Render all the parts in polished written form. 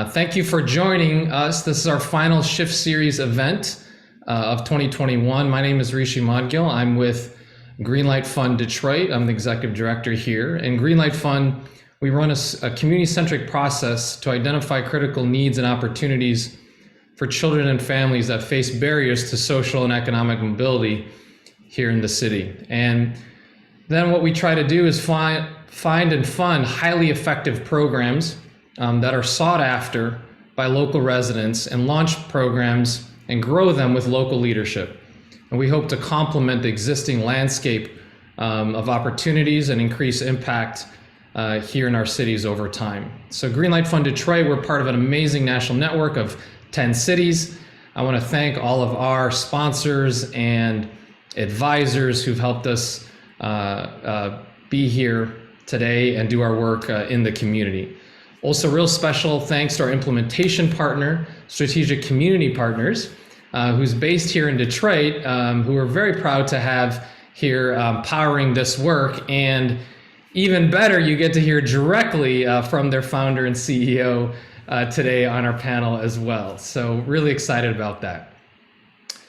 Thank you for joining us. This is our final Shift Series event of 2021. My name is Rishi Modgill. I'm with Greenlight Fund Detroit. I'm the executive director here. In Greenlight Fund, we run a community-centric process to identify critical needs and opportunities for children and families that face barriers to social and economic mobility here in the city. And then what we try to do is find and fund highly effective programs that are sought after by local residents and launch programs and grow them with local leadership. And we hope to complement the existing landscape of opportunities and increase impact here in our cities over time. So Greenlight Fund Detroit, we're part of an amazing national network of 10 cities. I want to thank all of our sponsors and advisors who've helped us be here today and do our work in the community. Also, real special thanks to our implementation partner, Strategic Community Partners, who's based here in Detroit, who we're very proud to have here powering this work. And even better, you get to hear directly from their founder and CEO today on our panel as well. So really excited about that.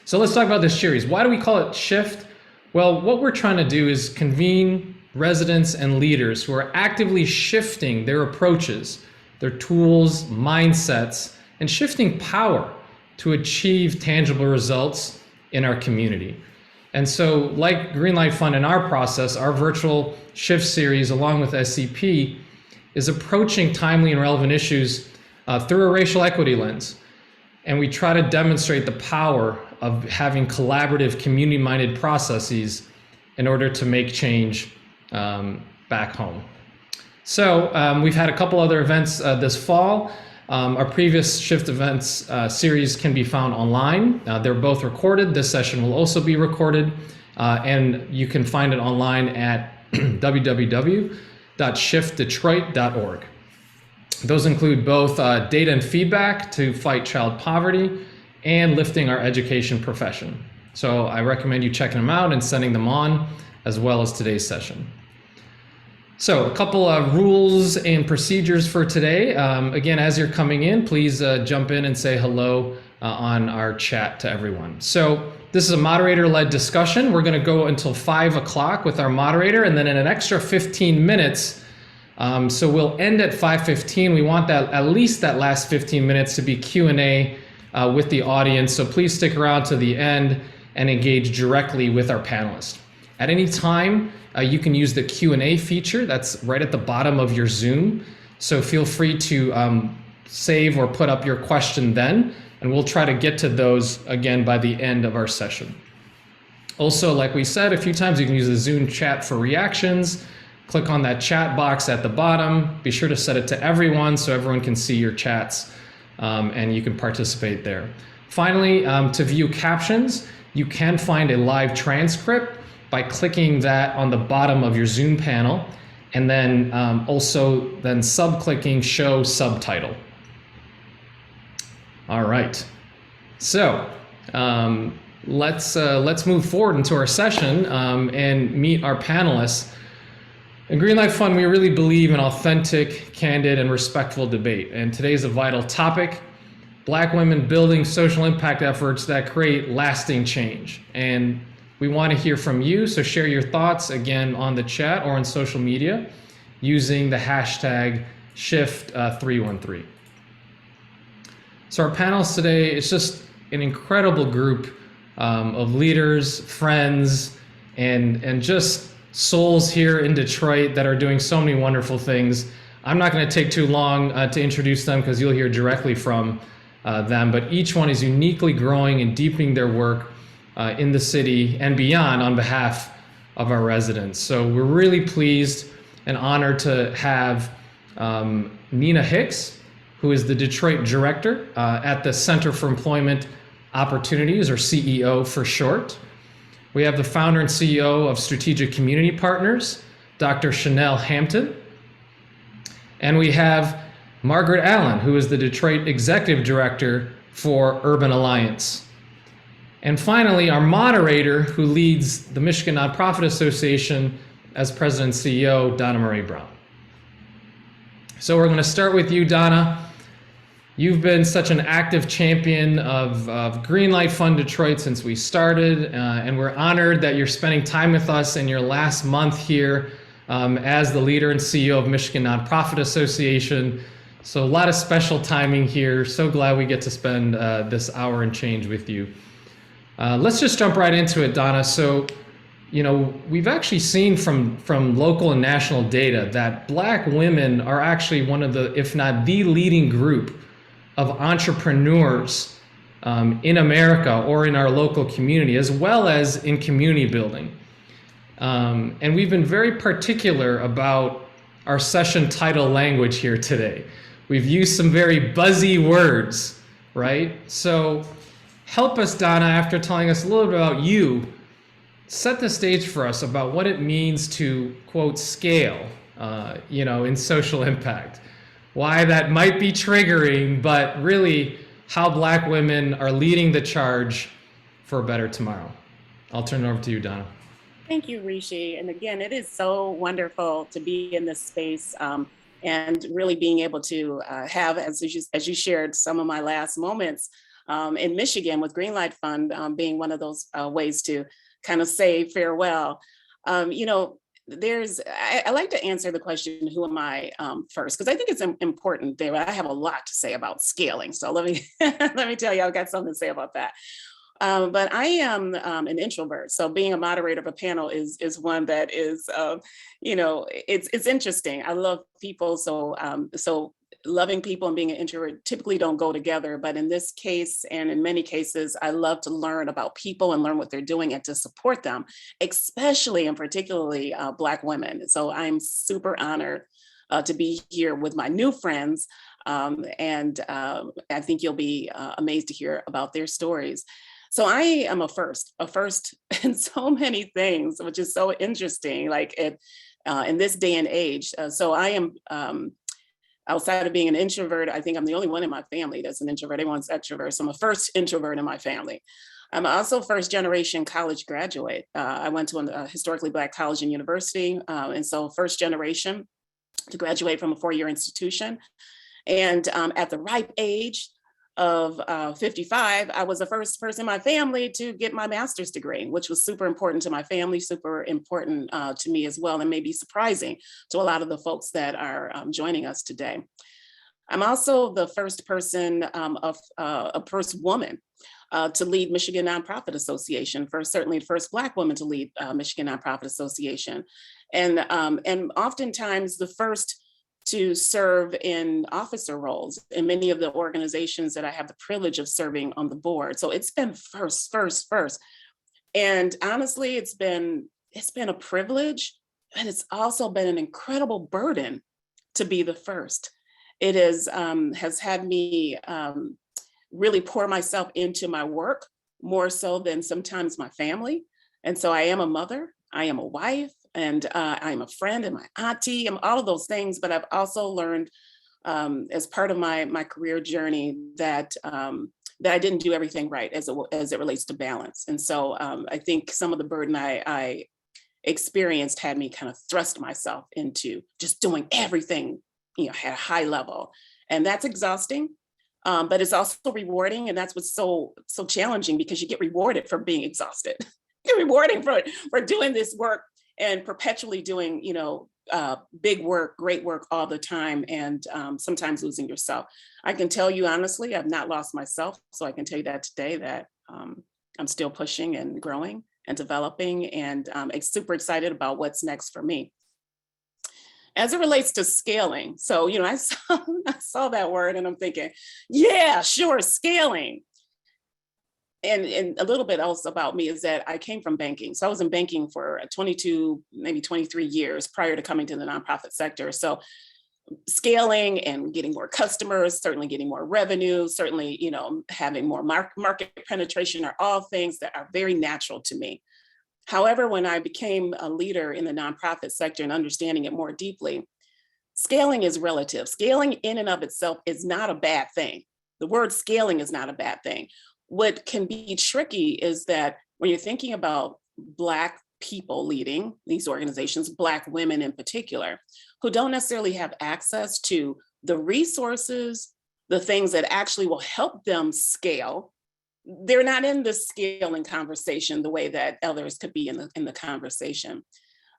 So let's talk about this series. Why do we call it Shift? Well, what we're trying to do is convene residents and leaders who are actively shifting their approaches, their tools, mindsets, and shifting power to achieve tangible results in our community. And so, like Greenlight Fund in our process, our virtual Shift series, along with SCP, is approaching timely and relevant issues through a racial equity lens. And we try to demonstrate the power of having collaborative, community-minded processes in order to make change back home. So we've had a couple other events this fall. Our previous Shift events series can be found online. They're both recorded. This session will also be recorded, and you can find it online at www.shiftdetroit.org. Those include both data and feedback to fight child poverty and lifting our education profession. So I recommend you checking them out and sending them on, as well as today's session. So a couple of rules and procedures for today. Again, as you're coming in, please jump in and say hello on our chat to everyone. So this is a moderator-led discussion. We're going to go until 5 o'clock with our moderator, and then in an extra 15 minutes. So we'll end at 5:15. We want that at least that last 15 minutes to be Q&A with the audience. So please stick around to the end and engage directly with our panelists. At any time, you can use the Q&A feature that's right at the bottom of your Zoom. So feel free to save or put up your question then, and we'll try to get to those again by the end of our session. Also, like we said a few times, you can use the Zoom chat for reactions. Click on that chat box at the bottom. Be sure to set it to everyone so everyone can see your chats and you can participate there. Finally, to view captions, you can find a live transcript by clicking that on the bottom of your Zoom panel, and then also sub-clicking show subtitle. All right, so let's move forward into our session and meet our panelists. In Greenlight Fund, we really believe in authentic, candid, and respectful debate. And today's a vital topic: Black women building social impact efforts that create lasting change. And we want to hear from you, so share your thoughts again on the chat or on social media using the hashtag Shift313. So our panelists today, it's just an incredible group of leaders, friends, and just souls here in Detroit that are doing so many wonderful things. I'm not going to take too long to introduce them because you'll hear directly from them, but each one is uniquely growing and deepening their work in the city and beyond on behalf of our residents. So we're really pleased and honored to have Nina Hicks, who is the Detroit Director at the Center for Employment Opportunities, or CEO for short. We have the founder and CEO of Strategic Community Partners, Dr. Chanel Hampton. And we have Margaret Allen, who is the Detroit Executive Director for Urban Alliance. And finally, our moderator, who leads the Michigan Nonprofit Association as President and CEO, Donna Marie Brown. So we're going to start with you, Donna. You've been such an active champion of Greenlight Fund Detroit since we started, and we're honored that you're spending time with us in your last month here as the leader and CEO of Michigan Nonprofit Association. So a lot of special timing here. So glad we get to spend this hour and change with you. Let's just jump right into it, Donna. So, we've actually seen from local and national data that Black women are actually one of the, if not the leading group of entrepreneurs in America or in our local community, as well as in community building. And we've been very particular about our session title language here today. We've used some very buzzy words, right? So help us, Donna, after telling us a little bit about you, set the stage for us about what it means to, quote, scale, in social impact. Why that might be triggering, but really how Black women are leading the charge for a better tomorrow. I'll turn it over to you, Donna. Thank you, Rishi. And again, it is so wonderful to be in this space and really being able to have, as you shared, some of my last moments in Michigan with Greenlight Fund being one of those ways to kind of say farewell. I like to answer the question, who am I first? Because I think it's important there. I have a lot to say about scaling. So let me let me tell you, I've got something to say about that. But I am an introvert. So being a moderator of a panel is one that is, it's interesting. I love people. So loving people and being an introvert typically don't go together. But in this case, and in many cases, I love to learn about people and learn what they're doing and to support them, especially and particularly Black women. So I'm super honored to be here with my new friends. And I think you'll be amazed to hear about their stories. So I am a first in so many things, which is so interesting, like in this day and age. So I am, outside of being an introvert, I think I'm the only one in my family that's an introvert. Everyone's extrovert. So I'm a first introvert in my family. I'm also first generation college graduate. I went to a historically Black college and university. And so first generation to graduate from a 4-year institution. And at the ripe age of 55, I was the first person in my family to get my master's degree, which was super important to my family, super important to me as well, and maybe surprising to a lot of the folks that are joining us today. I'm also the first person a first woman to lead Michigan Nonprofit Association, certainly the first Black woman to lead Michigan Nonprofit Association, and oftentimes the first to serve in officer roles in many of the organizations that I have the privilege of serving on the board. So it's been first. And honestly, it's been a privilege, and it's also been an incredible burden to be the first. It has had me really pour myself into my work more so than sometimes my family. And so I am a mother, I am a wife, and I'm a friend and my auntie and all of those things. But I've also learned as part of my career journey that I didn't do everything right as it relates to balance. And so I think some of the burden I experienced had me kind of thrust myself into just doing everything, at a high level. And that's exhausting, but it's also rewarding. And that's what's so challenging, because you get rewarded for being exhausted. You're rewarding for doing this work and perpetually doing, big work, great work all the time, and sometimes losing yourself. I can tell you honestly, I've not lost myself. So I can tell you that today that I'm still pushing and growing and developing, and I'm super excited about what's next for me. As it relates to scaling, so, I saw that word and I'm thinking, yeah, sure, scaling. And a little bit else about me is that I came from banking. So I was in banking for 22, maybe 23 years prior to coming to the nonprofit sector. So scaling and getting more customers, certainly getting more revenue, certainly, having more market penetration are all things that are very natural to me. However, when I became a leader in the nonprofit sector and understanding it more deeply, scaling is relative. Scaling in and of itself is not a bad thing. The word scaling is not a bad thing. What can be tricky is that when you're thinking about Black people leading these organizations, Black women in particular, who don't necessarily have access to the resources the things that actually will help them scale, they're not in the scaling conversation the way that others could be in the conversation.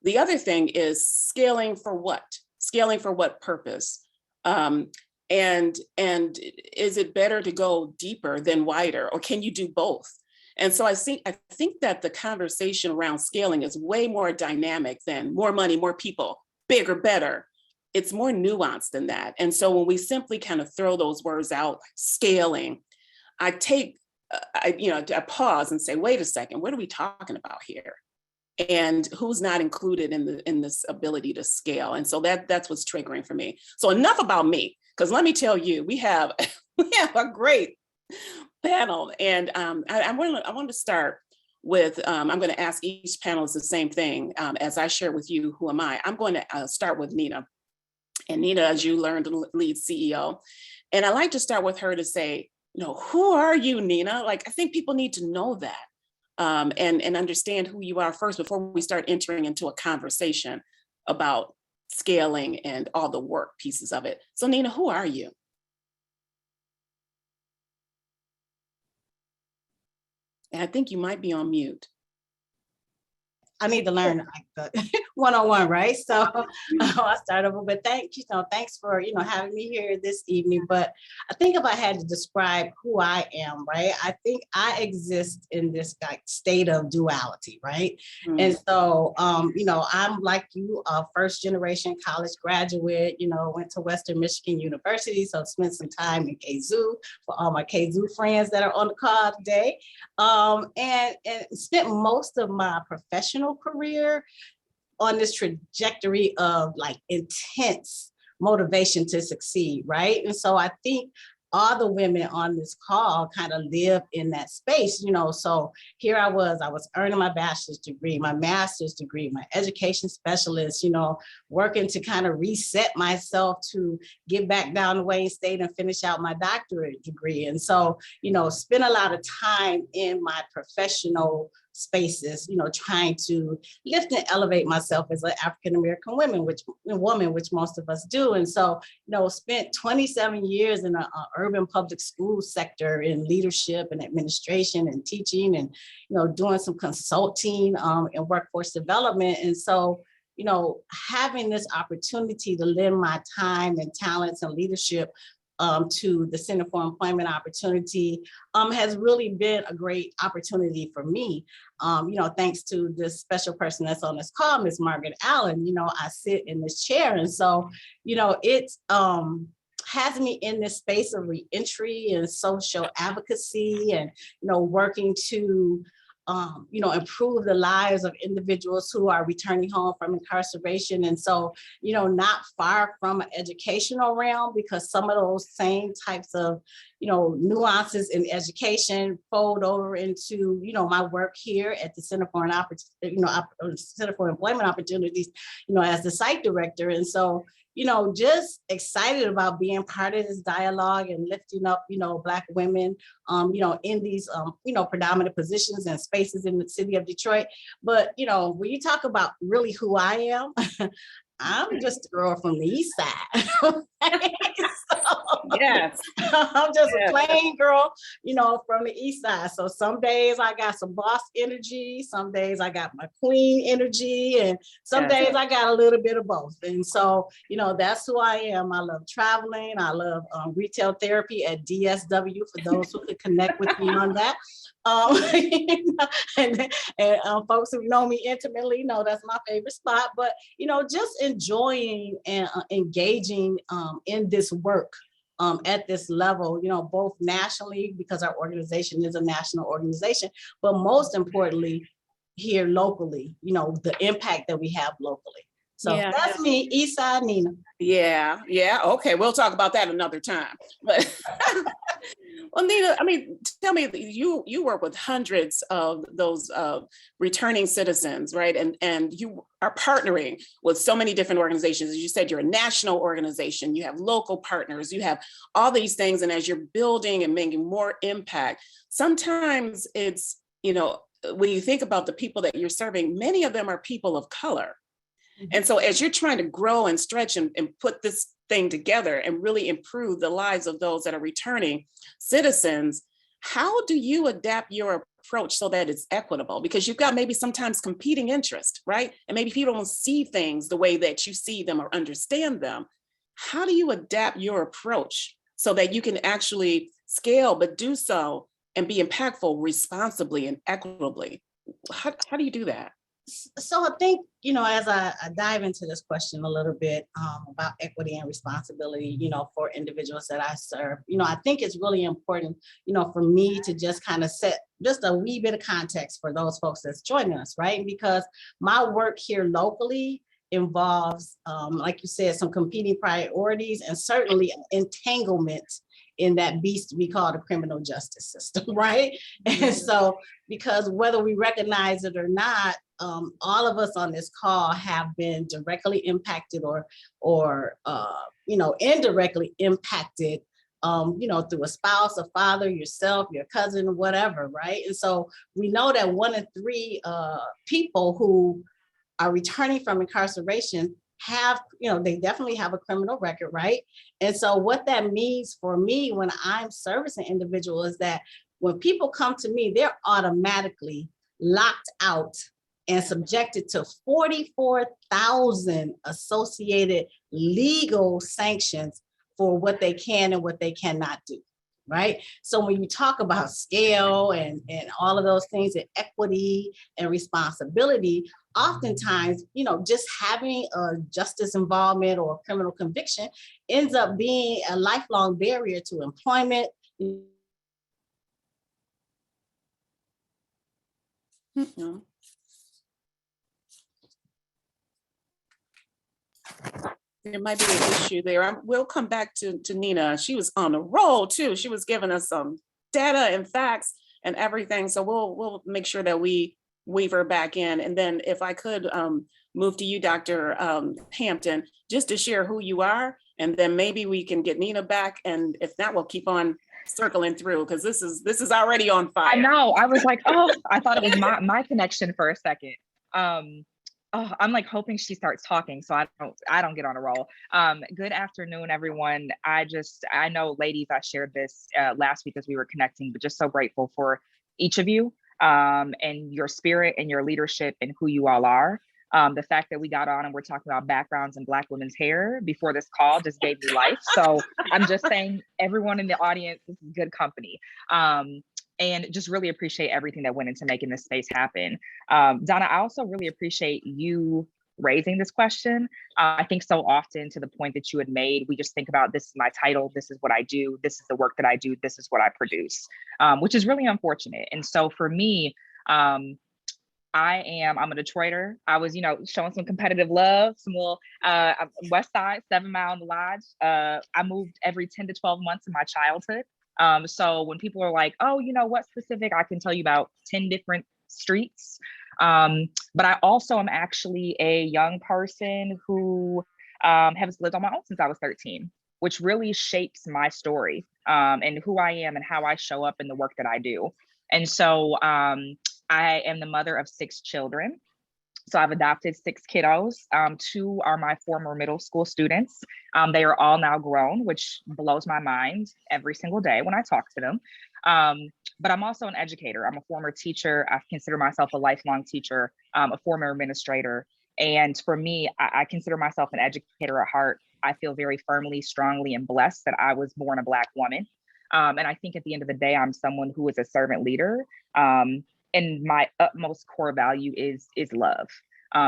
The other thing is scaling for what? Scaling for what purpose? And is it better to go deeper than wider, or can you do both? And so I think that the conversation around scaling is way more dynamic than more money, more people, bigger, better. It's more nuanced than that. And so when we simply kind of throw those words out, scaling, I pause and say, wait a second, what are we talking about here? And who's not included in this ability to scale? And so that's what's triggering for me. So enough about me, because let me tell you, we have a great panel. And I want to start with, I'm going to ask each panelist the same thing as I share with you, who am I? I'm going to start with Nina. And Nina, as you learned, lead CEO. And I like to start with her to say, who are you, Nina? Like, I think people need to know that and understand who you are first before we start entering into a conversation about scaling and all the work pieces of it. So Nina, who are you? And I think you might be on mute. I need to learn like the one-on-one, right? So I'll start over, but thanks for, having me here this evening. But I think if I had to describe who I am, right, I think I exist in this like state of duality, right? Mm-hmm. And so, I'm like you, a first generation college graduate, went to Western Michigan University, so spent some time in KZoo for all my KZoo friends that are on the call today. And spent most of my professional career on this trajectory of like intense motivation to succeed, right? And so I think all the women on this call kind of live in that space, so here I was earning my bachelor's degree, my master's degree, my education specialist, working to kind of reset myself to get back down to Wayne State and finish out my doctorate degree. And so, spend a lot of time in my professional spaces, trying to lift and elevate myself as an African-American woman, which most of us do. And so, spent 27 years in an urban public school sector in leadership and administration and teaching and, doing some consulting and workforce development. And so, having this opportunity to lend my time and talents and leadership to the Center for Employment Opportunity has really been a great opportunity for me. Thanks to this special person that's on this call, Ms. Margaret Allen, I sit in this chair. And so, it has me in this space of reentry and social advocacy and, working to improve the lives of individuals who are returning home from incarceration. And so, not far from an educational realm, because some of those same types of, nuances in education fold over into, my work here at the Center for Center for Employment Opportunities, as the site director. And so, just excited about being part of this dialogue and lifting up, Black women, in these, predominant positions and spaces in the city of Detroit. But, when you talk about really who I am, I'm just a girl from the East Side. Yes. I'm just a plain girl, from the East Side. So some days I got some boss energy, some days I got my queen energy, and some days I got a little bit of both. And so, that's who I am. I love traveling. I love retail therapy at DSW for those who could connect with me on that. And folks who know me intimately know that's my favorite spot. But, just enjoying and engaging in this work at this level, both nationally, because our organization is a national organization, but most importantly, here locally, the impact that we have locally. So that's me, Eastside Nina. Yeah. Okay, we'll talk about that another time. But well, Nina, tell me, you work with hundreds of those returning citizens, right? And you are partnering with so many different organizations. As you said, you're a national organization, you have local partners, you have all these things. And as you're building and making more impact, sometimes it's, when you think about the people that you're serving, many of them are people of color. And so as you're trying to grow and stretch and put this thing together and really improve the lives of those that are returning citizens, how do you adapt your approach so that it's equitable? Because you've got maybe sometimes competing interest, right? And maybe people don't see things the way that you see them or understand them. How do you adapt your approach so that you can actually scale, but do so and be impactful responsibly and equitably? How do you do that? So I think, as I dive into this question a little bit about equity and responsibility, for individuals that I serve, I think it's really important, for me to just kind of set just a wee bit of context for those folks that's joining us, right? Because my work here locally involves, like you said, some competing priorities and certainly an entanglement in that beast we call the criminal justice system, right? And so, because whether we recognize it or not, all of us on this call have been directly impacted or indirectly impacted, through a spouse, a father, yourself, your cousin, whatever, right? And so we know that 1 in 3 people who are returning from incarceration have, they definitely have a criminal record, right? And so what that means for me when I'm servicing individuals is that when people come to me, they're automatically locked out and subjected to 44,000 associated legal sanctions for what they can and what they cannot do, right? So when you talk about scale and all of those things and equity and responsibility, oftentimes, just having a justice involvement or a criminal conviction ends up being a lifelong barrier to employment. Mm-hmm. There might be an issue there. We'll come back to Nina. She was on a roll too. She was giving us some data and facts and everything. So we'll make sure that we weave her back in. And then if I could move to you, Dr. Hampton, just to share who you are, and then maybe we can get Nina back. And if not, we'll keep on circling through because this is already on fire. I know. I was like, oh, I thought it was my connection for a second. I'm like hoping she starts talking so I don't get on a roll. Good afternoon, everyone. I know, ladies, I shared this last week as we were connecting, but just so grateful for each of you and your spirit and your leadership and who you all are. The fact that we got on and we're talking about backgrounds in Black women's hair before this call just gave me life. So I'm just saying, everyone in the audience, this is good company. And just really appreciate everything that went into making this space happen. Donna, I also really appreciate you raising this question. I think so often, to the point that you had made, we just think about, this is my title, this is what I do, this is the work that I do, this is what I produce, which is really unfortunate. And so for me, I'm a Detroiter. I was, showing some competitive love, some little West Side, 7 Mile in the Lodge. I moved every 10 to 12 months in my childhood. So when people are like, oh, what specific, I can tell you about 10 different streets. But I also am actually a young person who has lived on my own since I was 13, which really shapes my story and who I am and how I show up in the work that I do. And so I am the mother of 6 children. So I've adopted 6 kiddos. 2 are my former middle school students. They are all now grown, which blows my mind every single day when I talk to them. But I'm also an educator. I'm a former teacher. I consider myself a lifelong teacher, a former administrator. And for me, I consider myself an educator at heart. I feel very firmly, strongly, and blessed that I was born a Black woman. And I think at the end of the day, I'm someone who is a servant leader. And my utmost core value is love.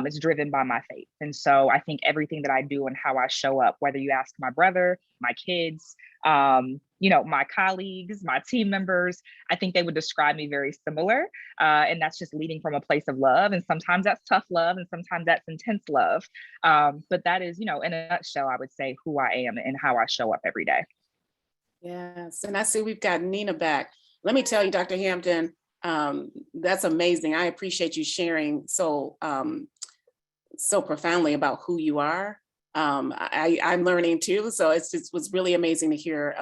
It's driven by my faith. And so I think everything that I do and how I show up, whether you ask my brother, my kids, my colleagues, my team members, I think they would describe me very similar. And that's just leading from a place of love. And sometimes that's tough love and sometimes that's intense love. But that is, in a nutshell, I would say who I am and how I show up every day. Yes. And I see we've got Nina back. Let me tell you, Dr. Hampton, that's amazing. I appreciate you sharing so profoundly about who you are. I'm learning too, so it was really amazing to hear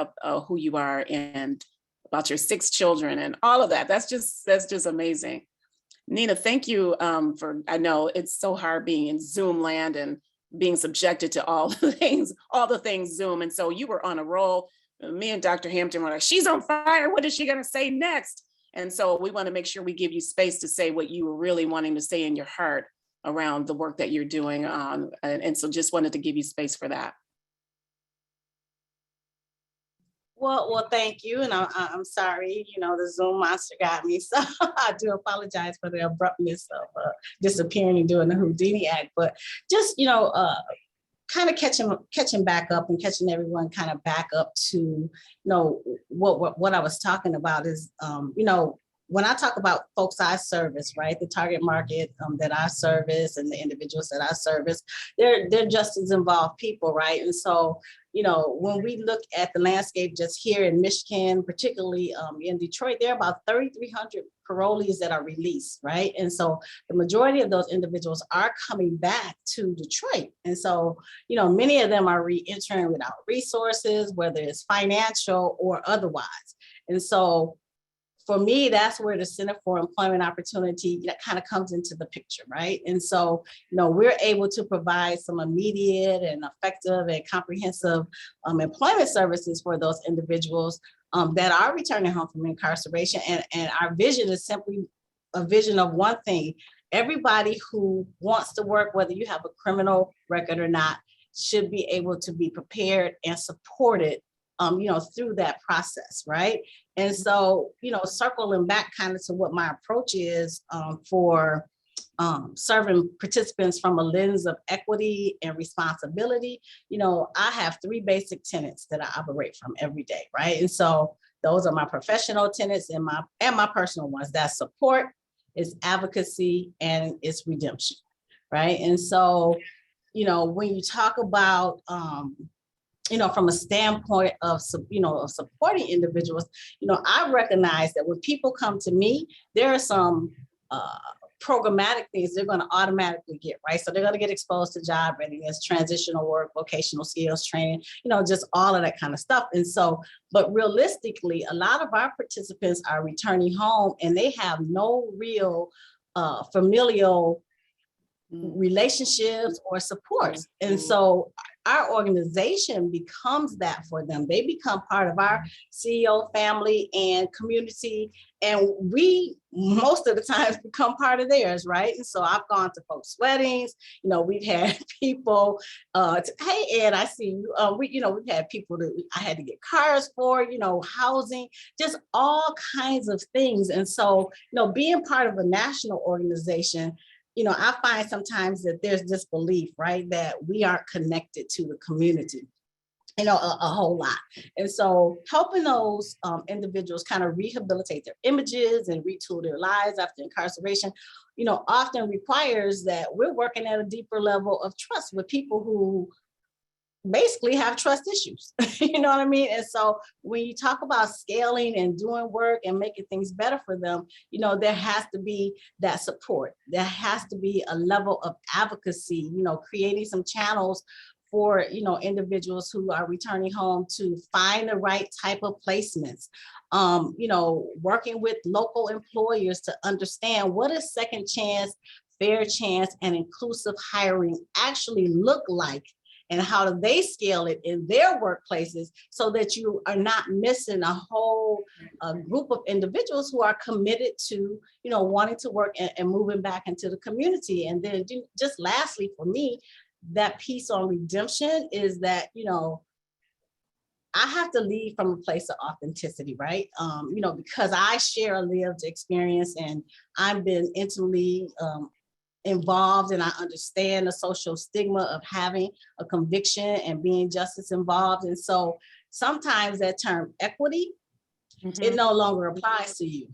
who you are and about your 6 children and all of that. That's just amazing. Nina, thank you I know it's so hard being in Zoom land and being subjected to all the things Zoom. And so you were on a roll. Me and Dr. Hampton were like, she's on fire. What is she going to say next? And so we want to make sure we give you space to say what you were really wanting to say in your heart around the work that you're doing. And so just wanted to give you space for that. Well, thank you. And I'm sorry, the Zoom monster got me. So I do apologize for the abruptness of disappearing and doing the Houdini act. But just, kind of catching back up and catching everyone kind of back up to, what I was talking about is, when I talk about folks I service, right, the target market that I service and the individuals that I service, they're just as involved people, right? And so, when we look at the landscape just here in Michigan, particularly in Detroit, there are about 3,300 parolees that are released, right? And so the majority of those individuals are coming back to Detroit. And so, many of them are re-entering without resources, whether it's financial or otherwise. And so for me, that's where the Center for Employment Opportunity kind of comes into the picture, right? And so, we're able to provide some immediate and effective and comprehensive employment services for those individuals that are returning home from incarceration. And our vision is simply a vision of one thing. Everybody who wants to work, whether you have a criminal record or not, should be able to be prepared and supported through that process, right? And so, circling back kind of to what my approach is for serving participants from a lens of equity and responsibility, I have 3 basic tenets that I operate from every day, right? And so those are my professional tenets and my personal ones. That's support, it's advocacy, and it's redemption, right? And so, when you talk about from a standpoint of supporting individuals, I recognize that when people come to me, there are some programmatic things they're going to automatically get, right? So they're going to get exposed to job readiness, transitional work, vocational skills training, just all of that kind of stuff. And so, but realistically, a lot of our participants are returning home and they have no real familial relationships or supports. And so our organization becomes that for them. They become part of our CEO family and community. And we, most of the times, become part of theirs, right? And so I've gone to folks' weddings. We've had people, hey, Ed, I see you. We've had people that I had to get cars for, housing, just all kinds of things. And so, being part of a national organization, I find sometimes that there's this belief, right, that we aren't connected to the community, a whole lot. And so helping those individuals kind of rehabilitate their images and retool their lives after incarceration, often requires that we're working at a deeper level of trust with people who basically have trust issues. You know what I mean? And so when you talk about scaling and doing work and making things better for them, there has to be that support. There has to be a level of advocacy, creating some channels for, individuals who are returning home to find the right type of placements, working with local employers to understand what a second chance, fair chance, and inclusive hiring actually look like, and how do they scale it in their workplaces so that you are not missing a whole group of individuals who are committed to, wanting to work and moving back into the community. And then just lastly, for me, that piece on redemption is that, I have to lead from a place of authenticity, right? Because I share a lived experience and I've been intimately involved, and I understand the social stigma of having a conviction and being justice involved. And so sometimes that term equity, it no longer applies to you,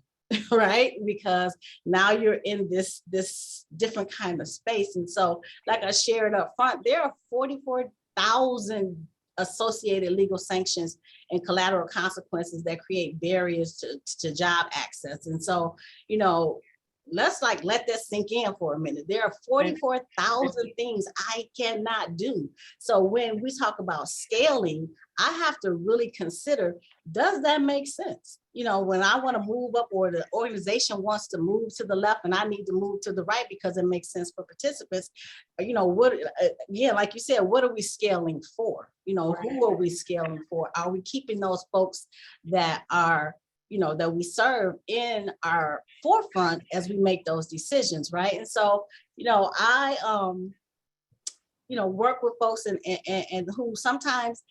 right? Because now you're in this different kind of space. And so, like I shared up front, there are 44,000 associated legal sanctions and collateral consequences that create barriers to job access. And so, let's like let that sink in for a minute. There are 44,000 things I cannot do. So when we talk about scaling, I have to really consider, does that make sense? When I want to move up or the organization wants to move to the left and I need to move to the right because it makes sense for participants, what, again, like you said, what are we scaling for? Who are we scaling for? Are we keeping those folks that are that we serve in our forefront as we make those decisions, right? And so, I work with folks and who sometimes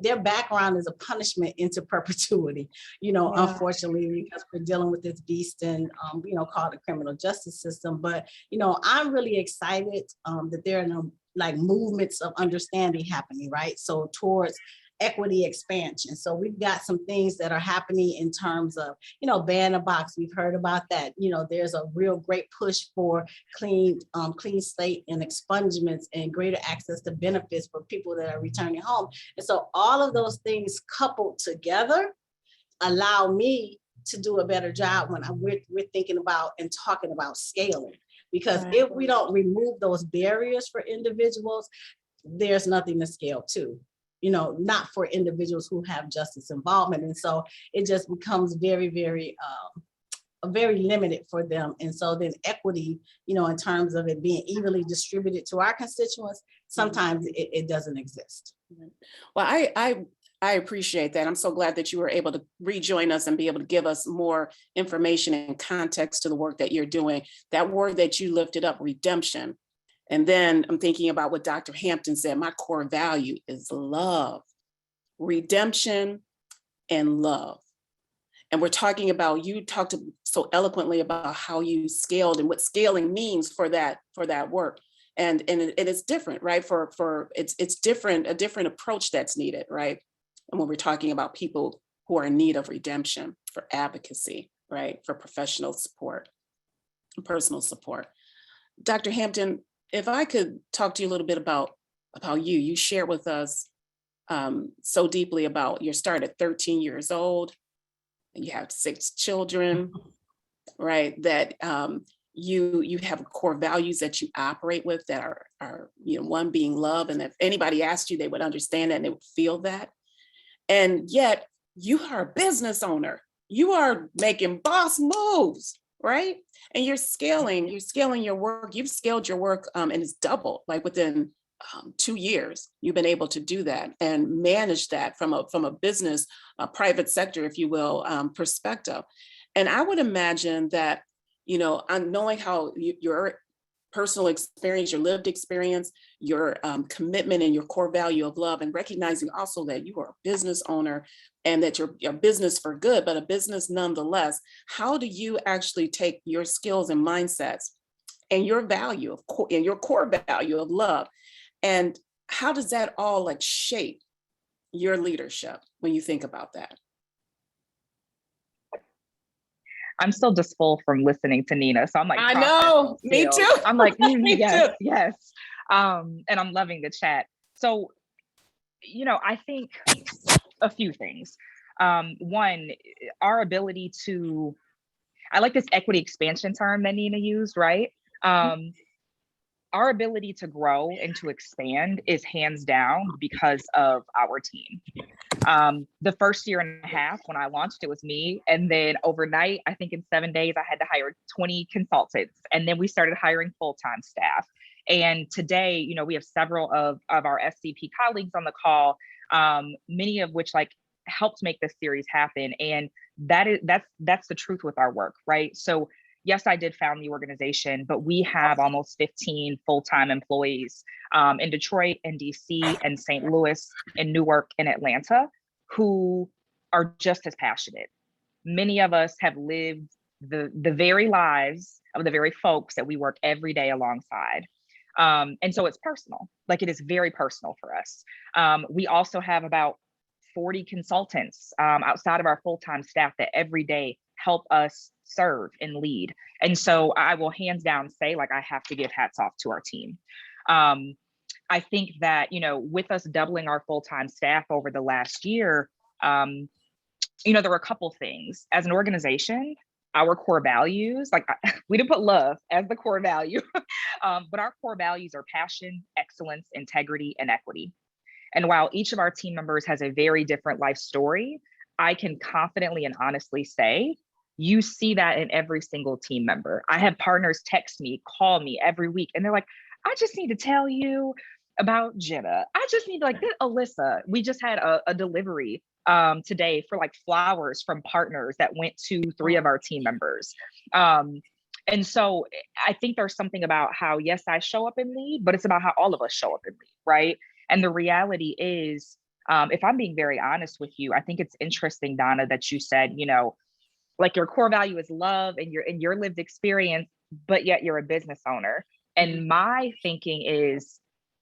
their background is a punishment into perpetuity, unfortunately, because we're dealing with this beast and, called the criminal justice system. But, I'm really excited that there are like movements of understanding happening, right? So towards equity expansion. So we've got some things that are happening in terms of, ban a box. We've heard about that. There's a real great push for clean slate and expungements and greater access to benefits for people that are returning home. And so all of those things coupled together allow me to do a better job when we're thinking about and talking about scaling. Because if we don't remove those barriers for individuals, there's nothing to scale to. Not for individuals who have justice involvement. And so it just becomes very, very, very limited for them. And so then equity, in terms of it being evenly distributed to our constituents, sometimes it doesn't exist. Well, I appreciate that. I'm so glad that you were able to rejoin us and be able to give us more information and context to the work that you're doing. That word that you lifted up, redemption. And then I'm thinking about what Dr. Hampton said, my core value is love, redemption and love. And we're talking about, you talked so eloquently about how you scaled and what scaling means for that work. And it is different, right? It's different, a different approach that's needed, right? And when we're talking about people who are in need of redemption, for advocacy, right? For professional support, personal support. Dr. Hampton, if I could talk to you a little bit about you shared with us so deeply about your start at 13 years old, and you have 6 children, right? That you have core values that you operate with that are one being love, and if anybody asked you, they would understand that and they would feel that. And yet you are a business owner. You are making boss moves, right? And you're scaling your work. You've scaled your work and it's doubled, like within 2 years, you've been able to do that and manage that from a business, private sector, if you will, perspective. And I would imagine that, knowing how your personal experience, your lived experience, your commitment and your core value of love, and recognizing also that you are a business owner and that you're a business for good, but a business nonetheless. How do you actually take your skills and mindsets and your value and your core value of love, and how does that all like shape your leadership when you think about that? I'm still just full from listening to Nina. So I'm like, I know, me too. I'm like, yes, too. yes. And I'm loving the chat. So, I think a few things. One, our ability to, I like this equity expansion term that Nina used, right? Our ability to grow and to expand is hands down because of our team. The first year and a half when I launched, it was me. And then overnight, I think in 7 days, I had to hire 20 consultants. And then we started hiring full-time staff. And today, we have several of our SCP colleagues on the call, many of which helped make this series happen. And that's the truth with our work, right? So yes, I did found the organization, but we have almost 15 full-time employees in Detroit and DC and St. Louis and Newark and Atlanta who are just as passionate. Many of us have lived the very lives of the very folks that we work every day alongside. And so it's personal, it is very personal for us. We also have about 40 consultants outside of our full-time staff that every day help us serve and lead. And so I will hands down say, I have to give hats off to our team. I think that, with us doubling our full-time staff over the last year, there were a couple things. As an organization, our core values, like we didn't put love as the core value, but our core values are passion, excellence, integrity, and equity. And while each of our team members has a very different life story, I can confidently and honestly say, you see that in every single team member. I have partners text me, call me every week, and they're like, I just need to tell you about Jenna. I just need like Alyssa. We just had a delivery today for like flowers from partners that went to 3 of our team members. And so I think there's something about how, yes, I show up and lead, but it's about how all of us show up and lead, right? And the reality is, if I'm being very honest with you, I think it's interesting, Donna, that you said, you know, like your core value is love and your lived experience, but yet you're a business owner. And my thinking is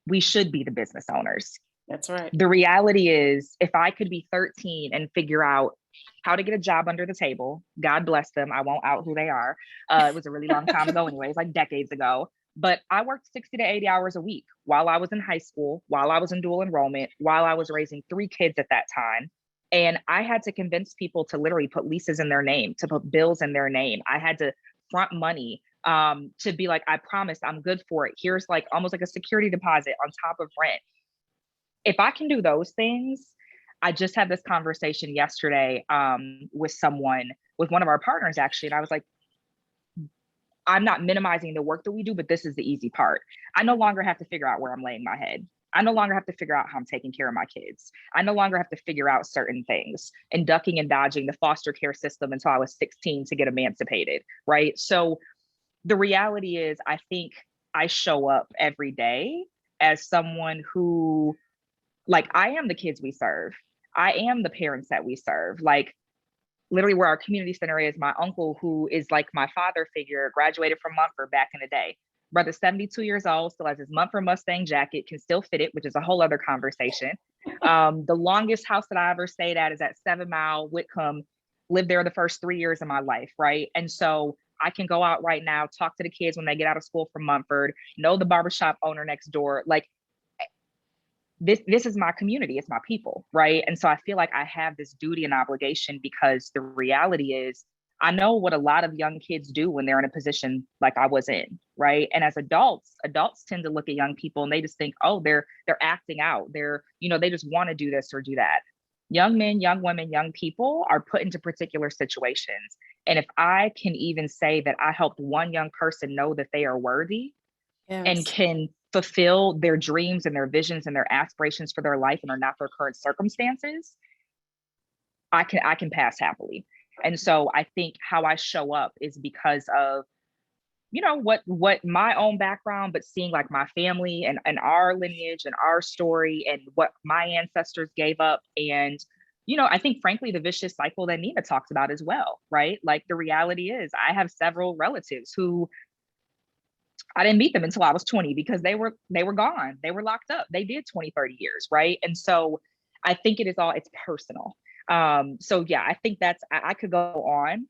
we should be the business owners. That's right. The reality is, if I could be 13 and figure out how to get a job under the table, God bless them, I won't out who they are. It was a really long time ago anyways, like decades ago. But I worked 60 to 80 hours a week while I was in high school, while I was in dual enrollment, while I was raising 3 kids at that time. And I had to convince people to literally put leases in their name, to put bills in their name. I had to front money to be like, I promise I'm good for it. Here's like almost like a security deposit on top of rent. If I can do those things, I just had this conversation yesterday with one of our partners actually. And I was like, I'm not minimizing the work that we do, but this is the easy part. I no longer have to figure out where I'm laying my head. I no longer have to figure out how I'm taking care of my kids. I no longer have to figure out certain things and ducking and dodging the foster care system until I was 16 to get emancipated, right? So the reality is, I think I show up every day as someone who, like, I am the kids we serve. I am the parents that we serve. Like, literally where our community center is, my uncle, who is like my father figure, graduated from Mumford back in the day. Brother's 72 years old, still has his Mumford Mustang jacket, can still fit it, which is a whole other conversation. The longest house that I ever stayed at is at 7 Mile, Whitcomb. Lived there the first 3 years of my life, right? And so I can go out right now, talk to the kids when they get out of school from Mumford, know the barbershop owner next door. Like, this is my community, it's my people, right? And so I feel like I have this duty and obligation, because the reality is, I know what a lot of young kids do when they're in a position like I was in, right? And as adults tend to look at young people and they just think, oh, they're acting out. They just want to do this or do that. Young men, young women, young people are put into particular situations. And if I can even say that I helped one young person know that they are worthy, yes, and can fulfill their dreams and their visions and their aspirations for their life and are not their current circumstances, I can pass happily. And so I think how I show up is because of, what my own background, but seeing like my family and our lineage and our story and what my ancestors gave up. And, I think frankly, the vicious cycle that Nina talks about as well, right? Like, the reality is, I have several relatives who I didn't meet them until I was 20 because they were gone. They were locked up. They did 20, 30 years, right? And so I think it's personal. So yeah, I think I could go on,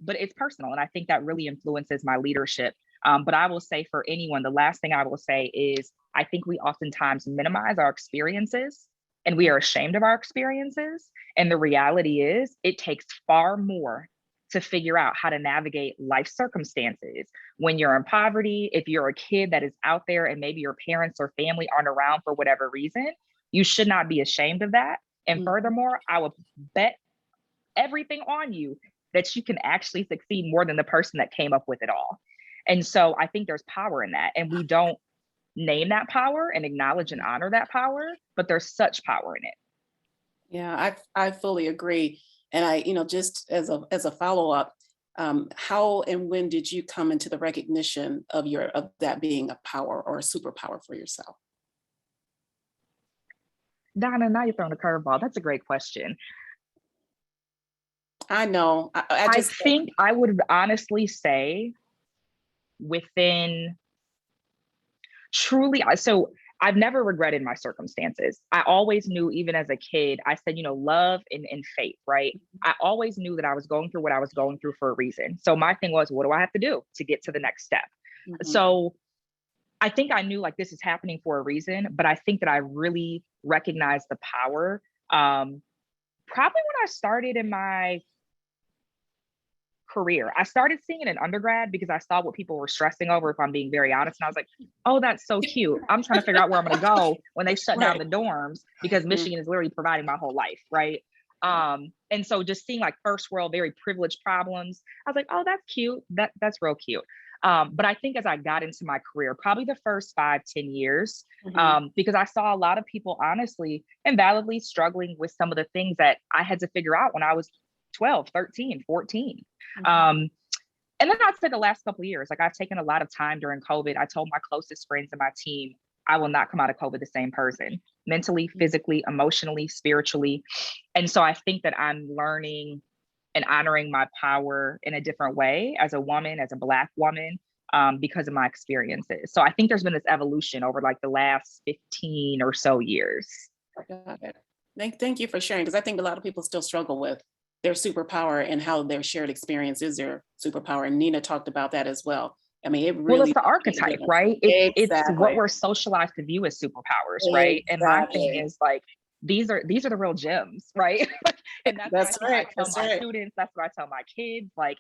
but it's personal. And I think that really influences my leadership. But I will say, for anyone, the last thing I will say is, I think we oftentimes minimize our experiences and we are ashamed of our experiences. And the reality is, it takes far more to figure out how to navigate life circumstances when you're in poverty. If you're a kid that is out there and maybe your parents or family aren't around for whatever reason, you should not be ashamed of that. And furthermore, I would bet everything on you that you can actually succeed more than the person that came up with it all. And so I think there's power in that. And we don't name that power and acknowledge and honor that power, but there's such power in it. Yeah, I fully agree. And I, just as a follow-up, how and when did you come into the recognition of that being a power or a superpower for yourself? Donna, now you're throwing a curveball. That's a great question. I know. I think I would honestly say within truly, so I've never regretted my circumstances. I always knew, even as a kid, I said, love and faith, right? I always knew that I was going through what I was going through for a reason. So my thing was, what do I have to do to get to the next step? Mm-hmm. So I think I knew, like, this is happening for a reason, but I think that I really recognized the power. Probably when I started in my career. I started seeing it in undergrad because I saw what people were stressing over, if I'm being very honest. And I was like, oh, that's so cute. I'm trying to figure out where I'm going to go when they shut down the dorms, because Michigan is literally providing my whole life, right? And so just seeing like first world, very privileged problems, I was like, oh, that's cute. That's real cute. But I think as I got into my career, probably the first 5-10 years, because I saw a lot of people honestly and validly struggling with some of the things that I had to figure out when I was 12, 13, 14. And then I'd say the last couple of years, like I've taken a lot of time during COVID. I told my closest friends and my team, I will not come out of COVID the same person, mentally, physically, emotionally, spiritually. And so I think that I'm learning and honoring my power in a different way as a woman, as a Black woman, because of my experiences. So I think there's been this evolution over like the last 15 or so years. Got it. Thank you for sharing, because I think a lot of people still struggle with their superpower and how their shared experience is their superpower. And Nina talked about that as well. I mean, it really— Well, it's the archetype, right? It's what we're socialized to view as superpowers, right? And my thing is like, these are the real gems, right? And that's what I tell my students. That's what I tell my kids. Like,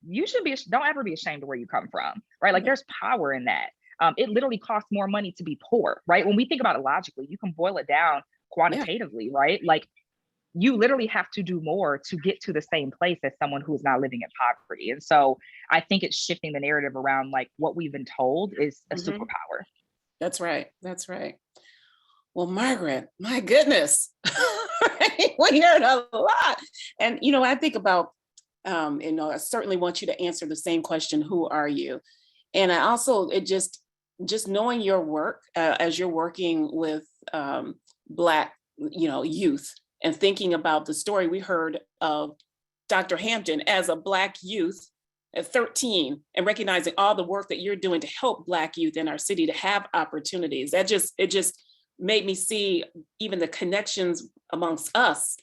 don't ever be ashamed of where you come from, right? Like, there's power in that. It literally costs more money to be poor, right? When we think about it logically, you can boil it down quantitatively, right? Like, you literally have to do more to get to the same place as someone who is not living in poverty. And so I think it's shifting the narrative around like what we've been told is a superpower. That's right. That's right. Well, Margaret, my goodness, we heard a lot. And, I think about, I certainly want you to answer the same question, who are you? And I also, just knowing your work as you're working with Black, youth, and thinking about the story we heard of Dr. Hampton as a Black youth at 13, and recognizing all the work that you're doing to help Black youth in our city to have opportunities. It just made me see even the connections amongst us,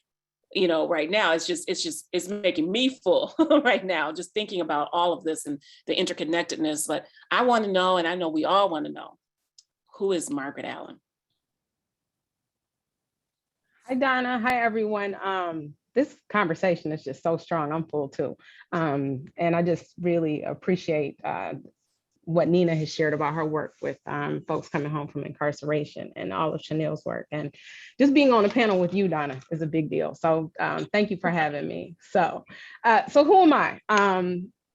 right now. It's making me full right now, just thinking about all of this and the interconnectedness. But I want to know, and I know we all want to know, who is Margaret Allen? Hi, Donna. Hi, everyone. This conversation is just so strong. I'm full too. And I just really appreciate what Nina has shared about her work with folks coming home from incarceration, and all of Chanel's work. And just being on the panel with you, Donna, is a big deal. So thank you for having me. So who am I?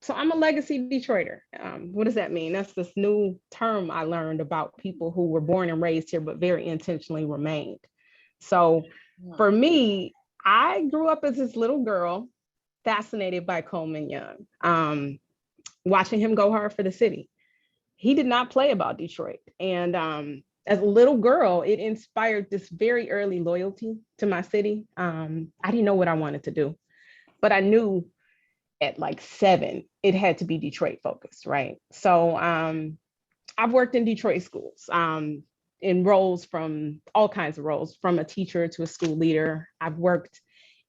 So I'm a legacy Detroiter. What does that mean? That's this new term I learned about people who were born and raised here, but very intentionally remained. So for me, I grew up as this little girl, fascinated by Coleman Young, watching him go hard for the city. He did not play about Detroit. And as a little girl, it inspired this very early loyalty to my city. I didn't know what I wanted to do, but I knew at like 7, it had to be Detroit focused, right? So I've worked in Detroit schools. In roles, from all kinds of roles, from a teacher to a school leader. I've worked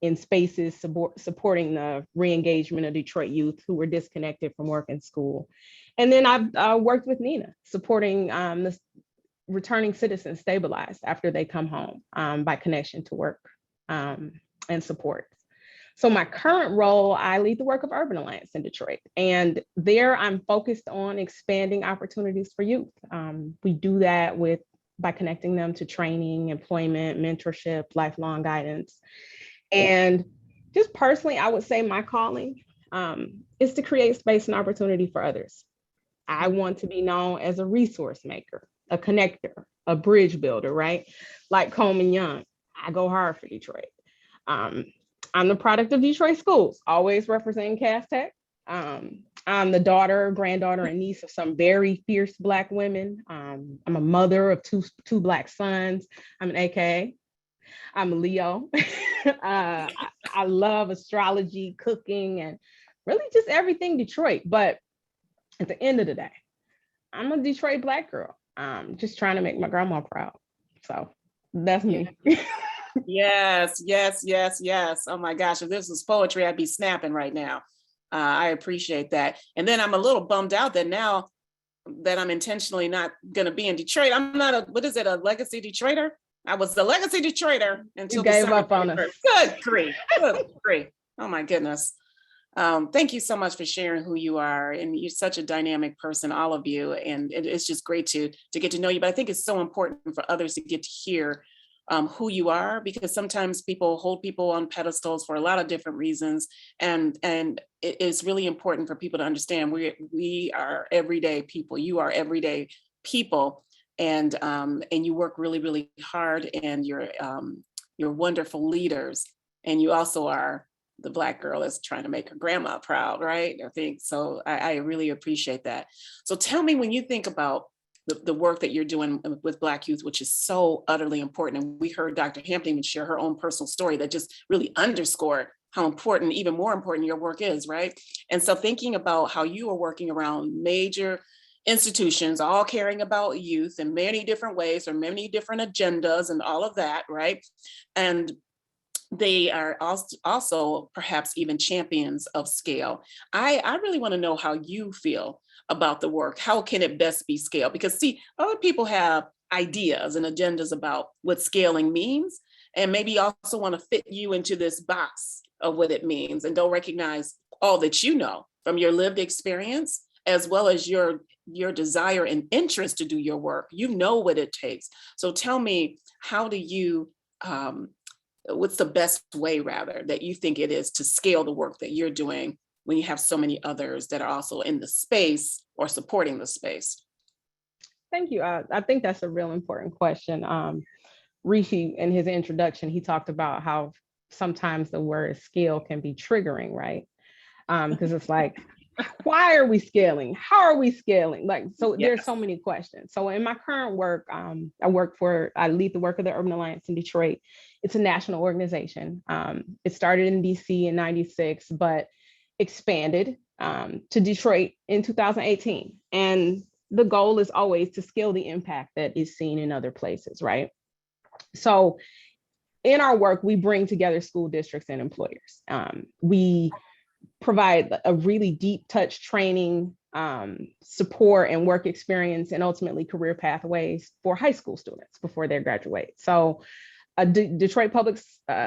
in spaces supporting the re-engagement of Detroit youth who were disconnected from work and school. And then I've worked with Nina, supporting the returning citizens stabilized after they come home by connection to work and support. So my current role, I lead the work of Urban Alliance in Detroit. And there I'm focused on expanding opportunities for youth. We do that by connecting them to training, employment, mentorship, lifelong guidance. And just personally, I would say my calling is to create space and opportunity for others. I want to be known as a resource maker, a connector, a bridge builder, right? Like Coleman Young, I go hard for Detroit. I'm the product of Detroit schools, always representing Cass Tech. I'm the daughter, granddaughter, and niece of some very fierce Black women. I'm a mother of two Black sons. I'm an AKA. I'm a Leo. I love astrology, cooking, and really just everything Detroit. But at the end of the day, I'm a Detroit Black girl. Just trying to make my grandma proud. So that's me. Yes. Oh my gosh, if this was poetry, I'd be snapping right now. I appreciate that. And then I'm a little bummed out that now that I'm intentionally not going to be in Detroit, I'm not a legacy Detroiter? I was the legacy Detroiter until you gave up on us. Good grief. Oh my goodness. Thank you so much for sharing who you are. And you're such a dynamic person, all of you. And it's just great to get to know you. But I think it's so important for others to get to hear who you are, because sometimes people hold people on pedestals for a lot of different reasons. And it is really important for people to understand we are everyday people. You are everyday people. And you work really, really hard, and you're wonderful leaders. And you also are the Black girl that's trying to make her grandma proud, right? I think so. I really appreciate that. So tell me, when you think about the work that you're doing with Black youth, which is so utterly important, and we heard Dr. Hampton even share her own personal story that just really underscored how important, even more important, your work is, right? And so thinking about how you are working around major institutions, all caring about youth in many different ways or many different agendas and all of that, right? And they are also perhaps even champions of scale. I really want to know how you feel about the work. How can it best be scaled? Because see, other people have ideas and agendas about what scaling means, and maybe also want to fit you into this box of what it means, and don't recognize all that you know from your lived experience, as well as your desire and interest to do your work. You know what it takes. So tell me, how do you what's the best way, rather, that you think it is to scale the work that you're doing when you have so many others that are also in the space or supporting the space? Thank you. I think that's a real important question. Rishi, in his introduction, he talked about how sometimes the word scale can be triggering, right? Because it's like, why are we scaling? How are we scaling? Like, so Yes. there's so many questions. So in my current work, I lead the work of the Urban Alliance in Detroit. It's a national organization. It started in DC in '96, but expanded to Detroit in 2018. And the goal is always to scale the impact that is seen in other places, right? So in our work, we bring together school districts and employers. We provide a really deep touch training, support and work experience, and ultimately career pathways for high school students before they graduate. So Detroit Public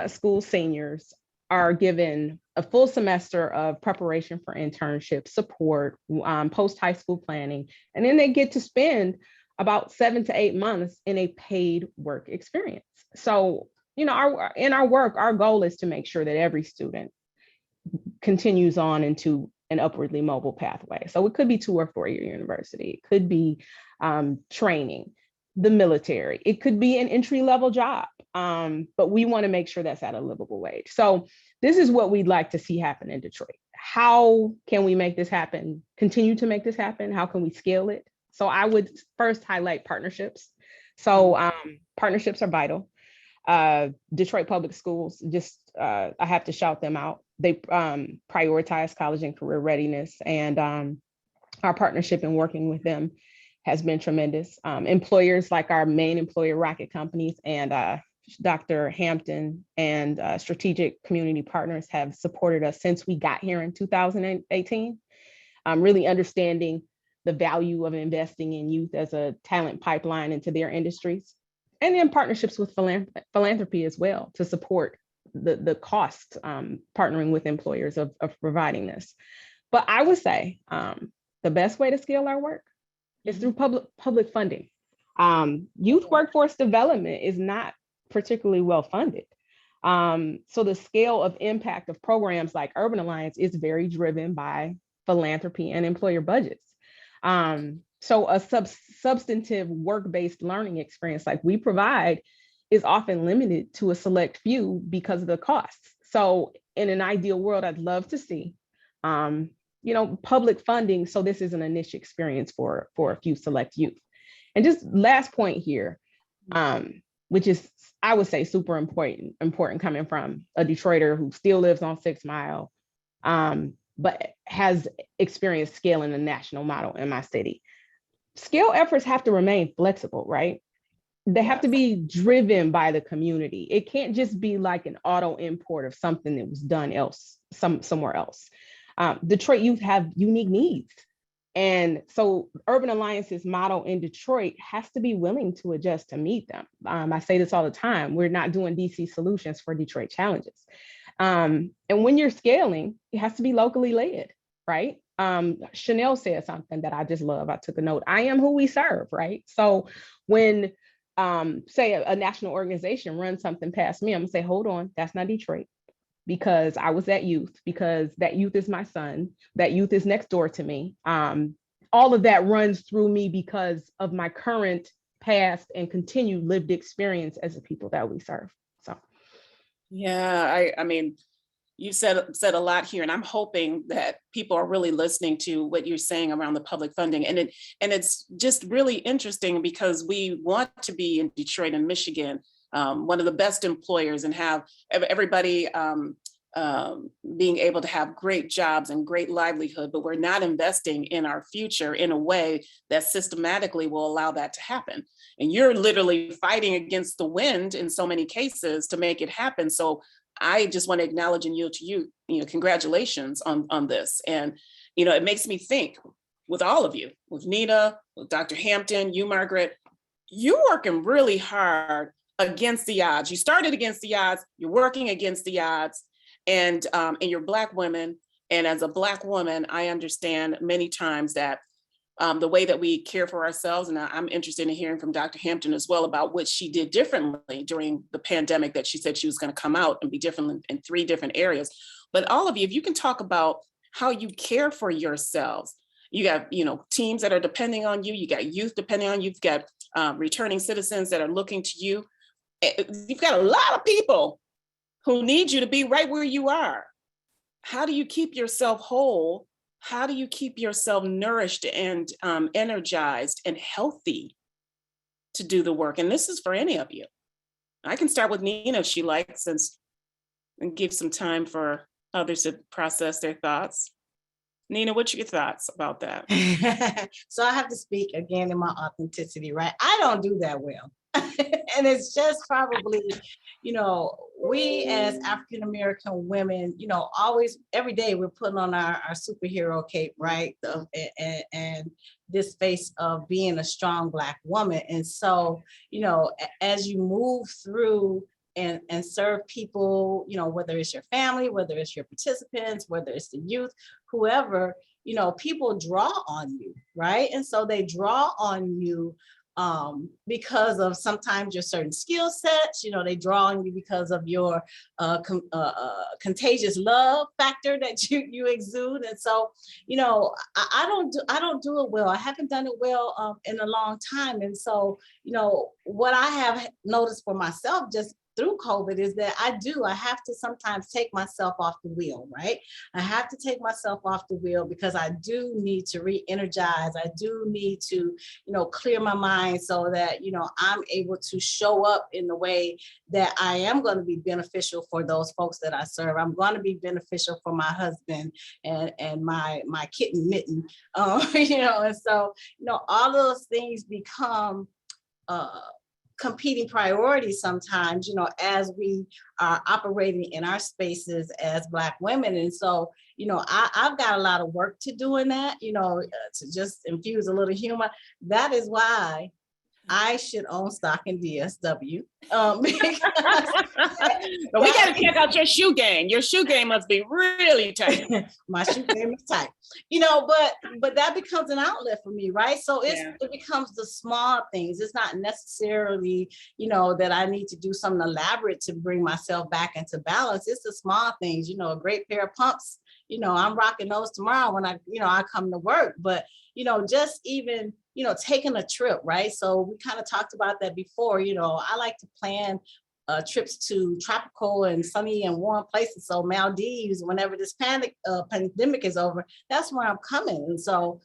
Schools seniors are given a full semester of preparation for internship support, post-high school planning, and then they get to spend about 7 to 8 months in a paid work experience. So, in our work, our goal is to make sure that every student continues on into an upwardly mobile pathway. So it could be 2 or 4 year university. It could be training, the military. It could be an entry-level job, but we want to make sure that's at a livable wage. So this is what we'd like to see happen in Detroit. How can we make this happen, continue to make this happen? How can we scale it? So I would first highlight partnerships. So partnerships are vital. Detroit Public Schools, I have to shout them out. They prioritize college and career readiness, and our partnership in working with them has been tremendous. Employers like our main employer, Rocket Companies, and Dr. Hampton and strategic community partners have supported us since we got here in 2018, really understanding the value of investing in youth as a talent pipeline into their industries. And then partnerships with philanthropy as well to support the cost, partnering with employers of providing this. But I would say the best way to scale our work is through public funding. Youth workforce development is not particularly well funded. So the scale of impact of programs like Urban Alliance is very driven by philanthropy and employer budgets. So a substantive work-based learning experience like we provide is often limited to a select few because of the costs. So in an ideal world, I'd love to see, public funding. So this is an niche experience for a few select youth. And just last point here, which is, I would say, super important coming from a Detroiter who still lives on 6 Mile, but has experienced scaling the national model in my city. Scale efforts have to remain flexible, right? They have to be driven by the community. It can't just be like an auto import of something that was done somewhere else. Detroit youth have unique needs. And so Urban Alliance's model in Detroit has to be willing to adjust to meet them. I say this all the time. We're not doing DC solutions for Detroit challenges. And when you're scaling, it has to be locally led, right? Chanel said something that I just love. I took a note. I am who we serve, right? So when say a national organization runs something past me, I'm gonna say, hold on, that's not Detroit, because I was that youth, because that youth is my son, that youth is next door to me. All of that runs through me because of my current, past, and continued lived experience as the people that we serve. So yeah, I mean, you said a lot here, and I'm hoping that people are really listening to what you're saying around the public funding. And it's just really interesting because we want to be in Detroit and Michigan, one of the best employers, and have everybody being able to have great jobs and great livelihood, but we're not investing in our future in a way that systematically will allow that to happen. And you're literally fighting against the wind in so many cases to make it happen. So I just want to acknowledge and yield to you, congratulations on this. And, it makes me think with all of you, with Nina, with Dr. Hampton, you, Margaret, you're working really hard against the odds. You started against the odds, you're working against the odds, and you're Black women. And as a Black woman, I understand many times that the way that we care for ourselves, and I'm interested in hearing from Dr. Hampton as well about what she did differently during the pandemic, that she said she was going to come out and be different in 3 different areas. But all of you, if you can talk about how you care for yourselves. You got, teams that are depending on you. You got youth depending on you. You've got returning citizens that are looking to you. You've got a lot of people who need you to be right where you are. How do you keep yourself whole? How do you keep yourself nourished and energized and healthy to do the work? And this is for any of you. I can start with Nina if she likes, and give some time for others to process their thoughts. Nina, what's your thoughts about that? So I have to speak again in my authenticity, right? I don't do that well. And it's just probably, we as African-American women, always, every day we're putting on our superhero cape, right? And this face of being a strong Black woman. And so, as you move through and serve people, whether it's your family, whether it's your participants, whether it's the youth, whoever, people draw on you, right? And so they draw on you because of sometimes your certain skill sets, they draw on you because of your contagious love factor that you exude. And so, I don't do it well. I haven't done it well in a long time. And so, what I have noticed for myself just through COVID is that I have to sometimes take myself off the wheel, right? I have to take myself off the wheel because I do need to re-energize. I do need to, clear my mind so that, I'm able to show up in the way that I am going to be beneficial for those folks that I serve. I'm going to be beneficial for my husband and my kitten Mitten, and so, all those things become competing priorities sometimes, as we are operating in our spaces as Black women. And so, I've got a lot of work to do in that, to just infuse a little humor. That is why I should own stock in DSW. But we got to check out your shoe game. Your shoe game must be really tight. My shoe game is tight, but that becomes an outlet for me, right? So it becomes the small things. It's not necessarily, that I need to do something elaborate to bring myself back into balance. It's the small things, a great pair of pumps. I'm rocking those tomorrow when I come to work. But, just even, taking a trip, right? So we kind of talked about that before. I like to plan trips to tropical and sunny and warm places. So Maldives, whenever this pandemic is over, that's where I'm coming. And so,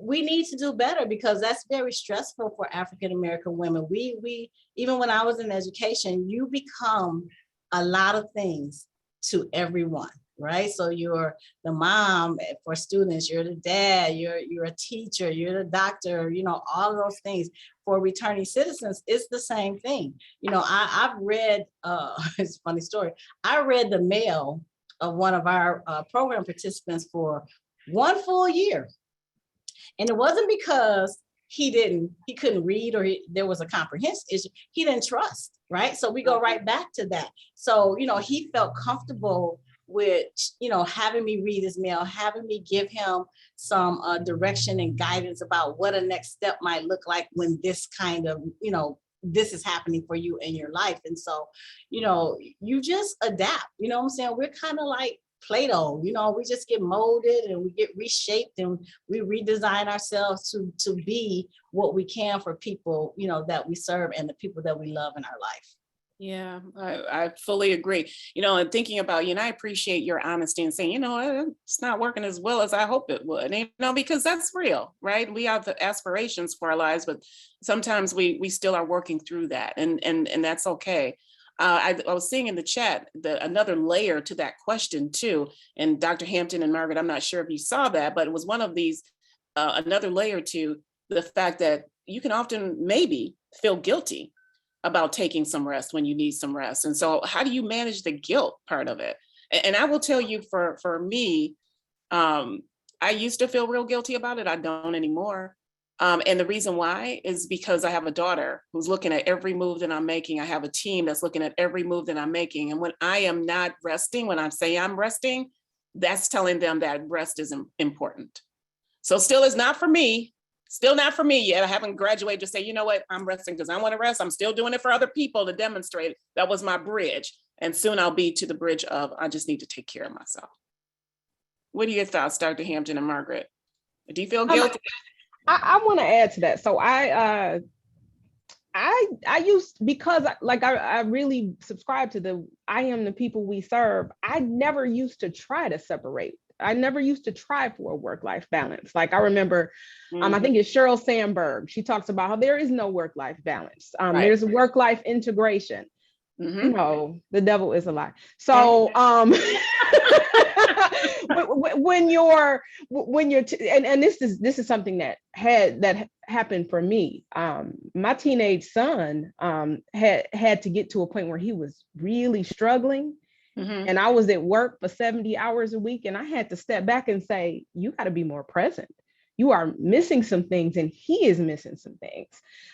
we need to do better because that's very stressful for African-American women. We even when I was in education, you become a lot of things to everyone. Right. So you're the mom for students, you're the dad, you're a teacher, you're the doctor, all of those things. For returning citizens, it's the same thing. I've read, it's a funny story. I read the mail of one of our program participants for 1 full year. And it wasn't because he couldn't read, or there was a comprehension issue, he didn't trust, right? So we go right back to that. So, he felt comfortable with, having me read his mail, having me give him some direction and guidance about what a next step might look like when this kind of, this is happening for you in your life. And so, you just adapt, what I'm saying? We're kind of like Play-Doh, we just get molded and we get reshaped and we redesign ourselves to be what we can for people, that we serve and the people that we love in our life. Yeah, I fully agree. And thinking about you, and I appreciate your honesty and saying, it's not working as well as I hope it would. Because that's real, right? We have the aspirations for our lives, but sometimes we still are working through that, and that's okay. I was seeing in the chat another layer to that question too. And Dr. Hampton and Margaret, I'm not sure if you saw that, but it was one of these, another layer to the fact that you can often maybe feel guilty about taking some rest when you need some rest. And so how do you manage the guilt part of it? And I will tell you, for me, I used to feel real guilty about it. I don't anymore. And the reason why is because I have a daughter who's looking at every move that I'm making. I have a team that's looking at every move that I'm making. And when I am not resting, when I say I'm resting, that's telling them that rest is important. So still is not for me. Still not for me yet. I haven't graduated to say, you know what, I'm resting because I want to rest. I'm still doing it for other people to demonstrate. That was my bridge. And soon I'll be to the bridge of, I just need to take care of myself. What are your thoughts, Dr. Hampton and Margaret? Do you feel guilty? I want to add to that. So I used, because I really subscribe to I am the people we serve. I never used to try to separate. I never used to try for a work-life balance. Like I remember, I think it's Sheryl Sandberg. She talks about how there is no work-life balance. Right. There's work-life integration. The devil is a lie. So when you're and this is something that happened for me. My teenage son had to get to a point where he was really struggling. And I was at work for 70 hours a week, and I had to step back and say, you got to be more present. You are missing some things, and he is missing some things.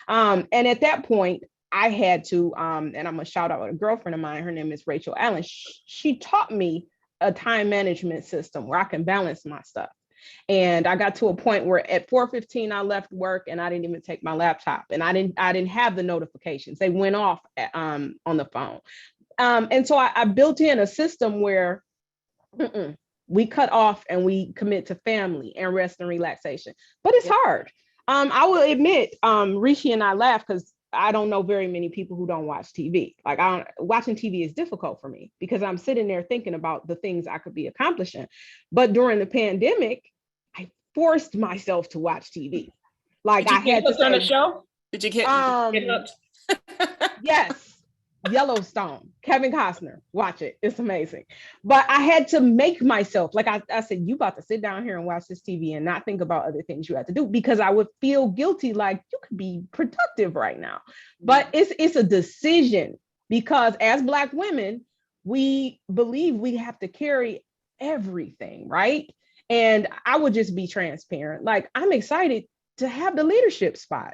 And at that point, I had to, and I'm gonna shout out a girlfriend of mine, her name is Rachel Allen. She taught me a time management system where I can balance my stuff. And I got to a point where at 4:15 I left work and I didn't even take my laptop, and I didn't have the notifications. They went off on the phone. And so I built in a system where we cut off and we commit to family and rest and relaxation. But it's hard. I will admit, Rishi and I laugh because I don't know very many people who don't watch TV. Watching TV is difficult for me because I'm sitting there thinking about the things I could be accomplishing. But during the pandemic, I forced myself to watch TV. Like I had to on a show. Did you get hooked? Yes. Yellowstone, Kevin Costner, watch it. It's amazing. But I had to make myself, like I said, you about to sit down here and watch this TV and not think about other things you have to do, because I would feel guilty, like you could be productive right now. But it's a decision, because as Black women, we believe we have to carry everything, right? And I would just be transparent. Like, I'm excited to have the leadership spot.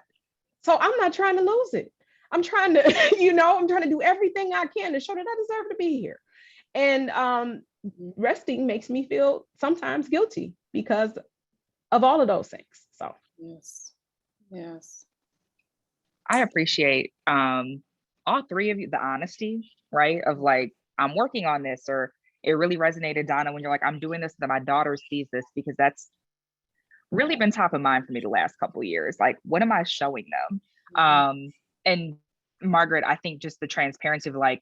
So I'm not trying to lose it. I'm trying to, I'm trying to do everything I can to show that I deserve to be here. And resting makes me feel sometimes guilty because of all of those things. So yes. I appreciate all three of you, the honesty, right? Of like, I'm working on this, or it really resonated, Donna, when you're like, I'm doing this so that my daughter sees this, because that's really been top of mind for me the last couple of years. Like, what am I showing them? And Margaret, I think just the transparency of like,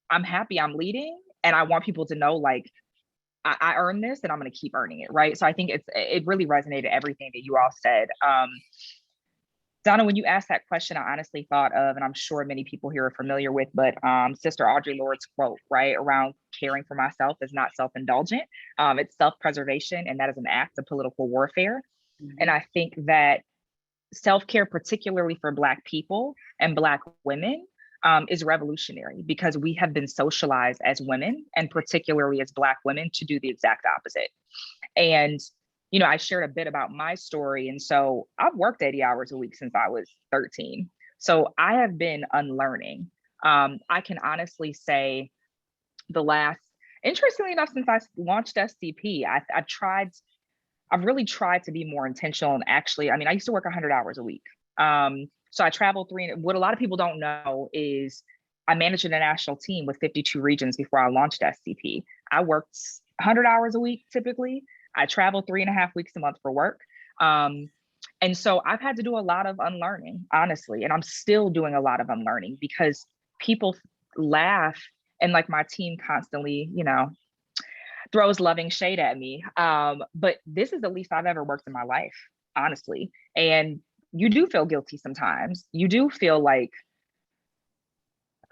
I'm happy I'm leading, and I want people to know, like, I earned this and I'm going to keep earning it. Right. So I think it really resonated, everything that you all said. Donna, when you asked that question, I honestly thought of, and I'm sure many people here are familiar with, but Sister Audre Lorde's quote, right, around caring for myself is not self-indulgent. It's self-preservation, and that is an act of political warfare. And I think that self-care, particularly for Black people and Black women, is revolutionary, because we have been socialized as women, and particularly as Black women, to do the exact opposite. And I shared a bit about my story. And so I've worked 80 hours a week since I was 13. So I have been unlearning. I can honestly say interestingly enough, since I launched SCP, I've really tried to be more intentional. And actually, I used to work 100 hours a week. So I traveled what a lot of people don't know is I managed a national team with 52 regions before I launched SCP. I worked 100 hours a week typically. I traveled 3.5 weeks a month for work. And so I've had to do a lot of unlearning, honestly, and I'm still doing a lot of unlearning because people laugh and like my team constantly, throws loving shade at me. But this is the least I've ever worked in my life, honestly. And you do feel guilty sometimes. You do feel like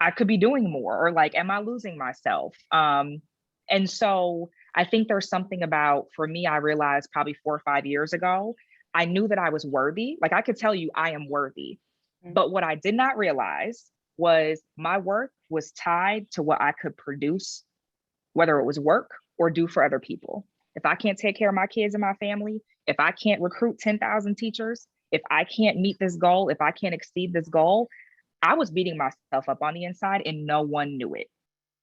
I could be doing more, or like, am I losing myself? And so I think there's something about, for me, I realized probably 4 or 5 years ago, I knew that I was worthy. Like I could tell you I am worthy. But what I did not realize was my worth was tied to what I could produce, whether it was work or do for other people. If I can't take care of my kids and my family, if I can't recruit 10,000 teachers, if I can't meet this goal, if I can't exceed this goal, I was beating myself up on the inside and no one knew it.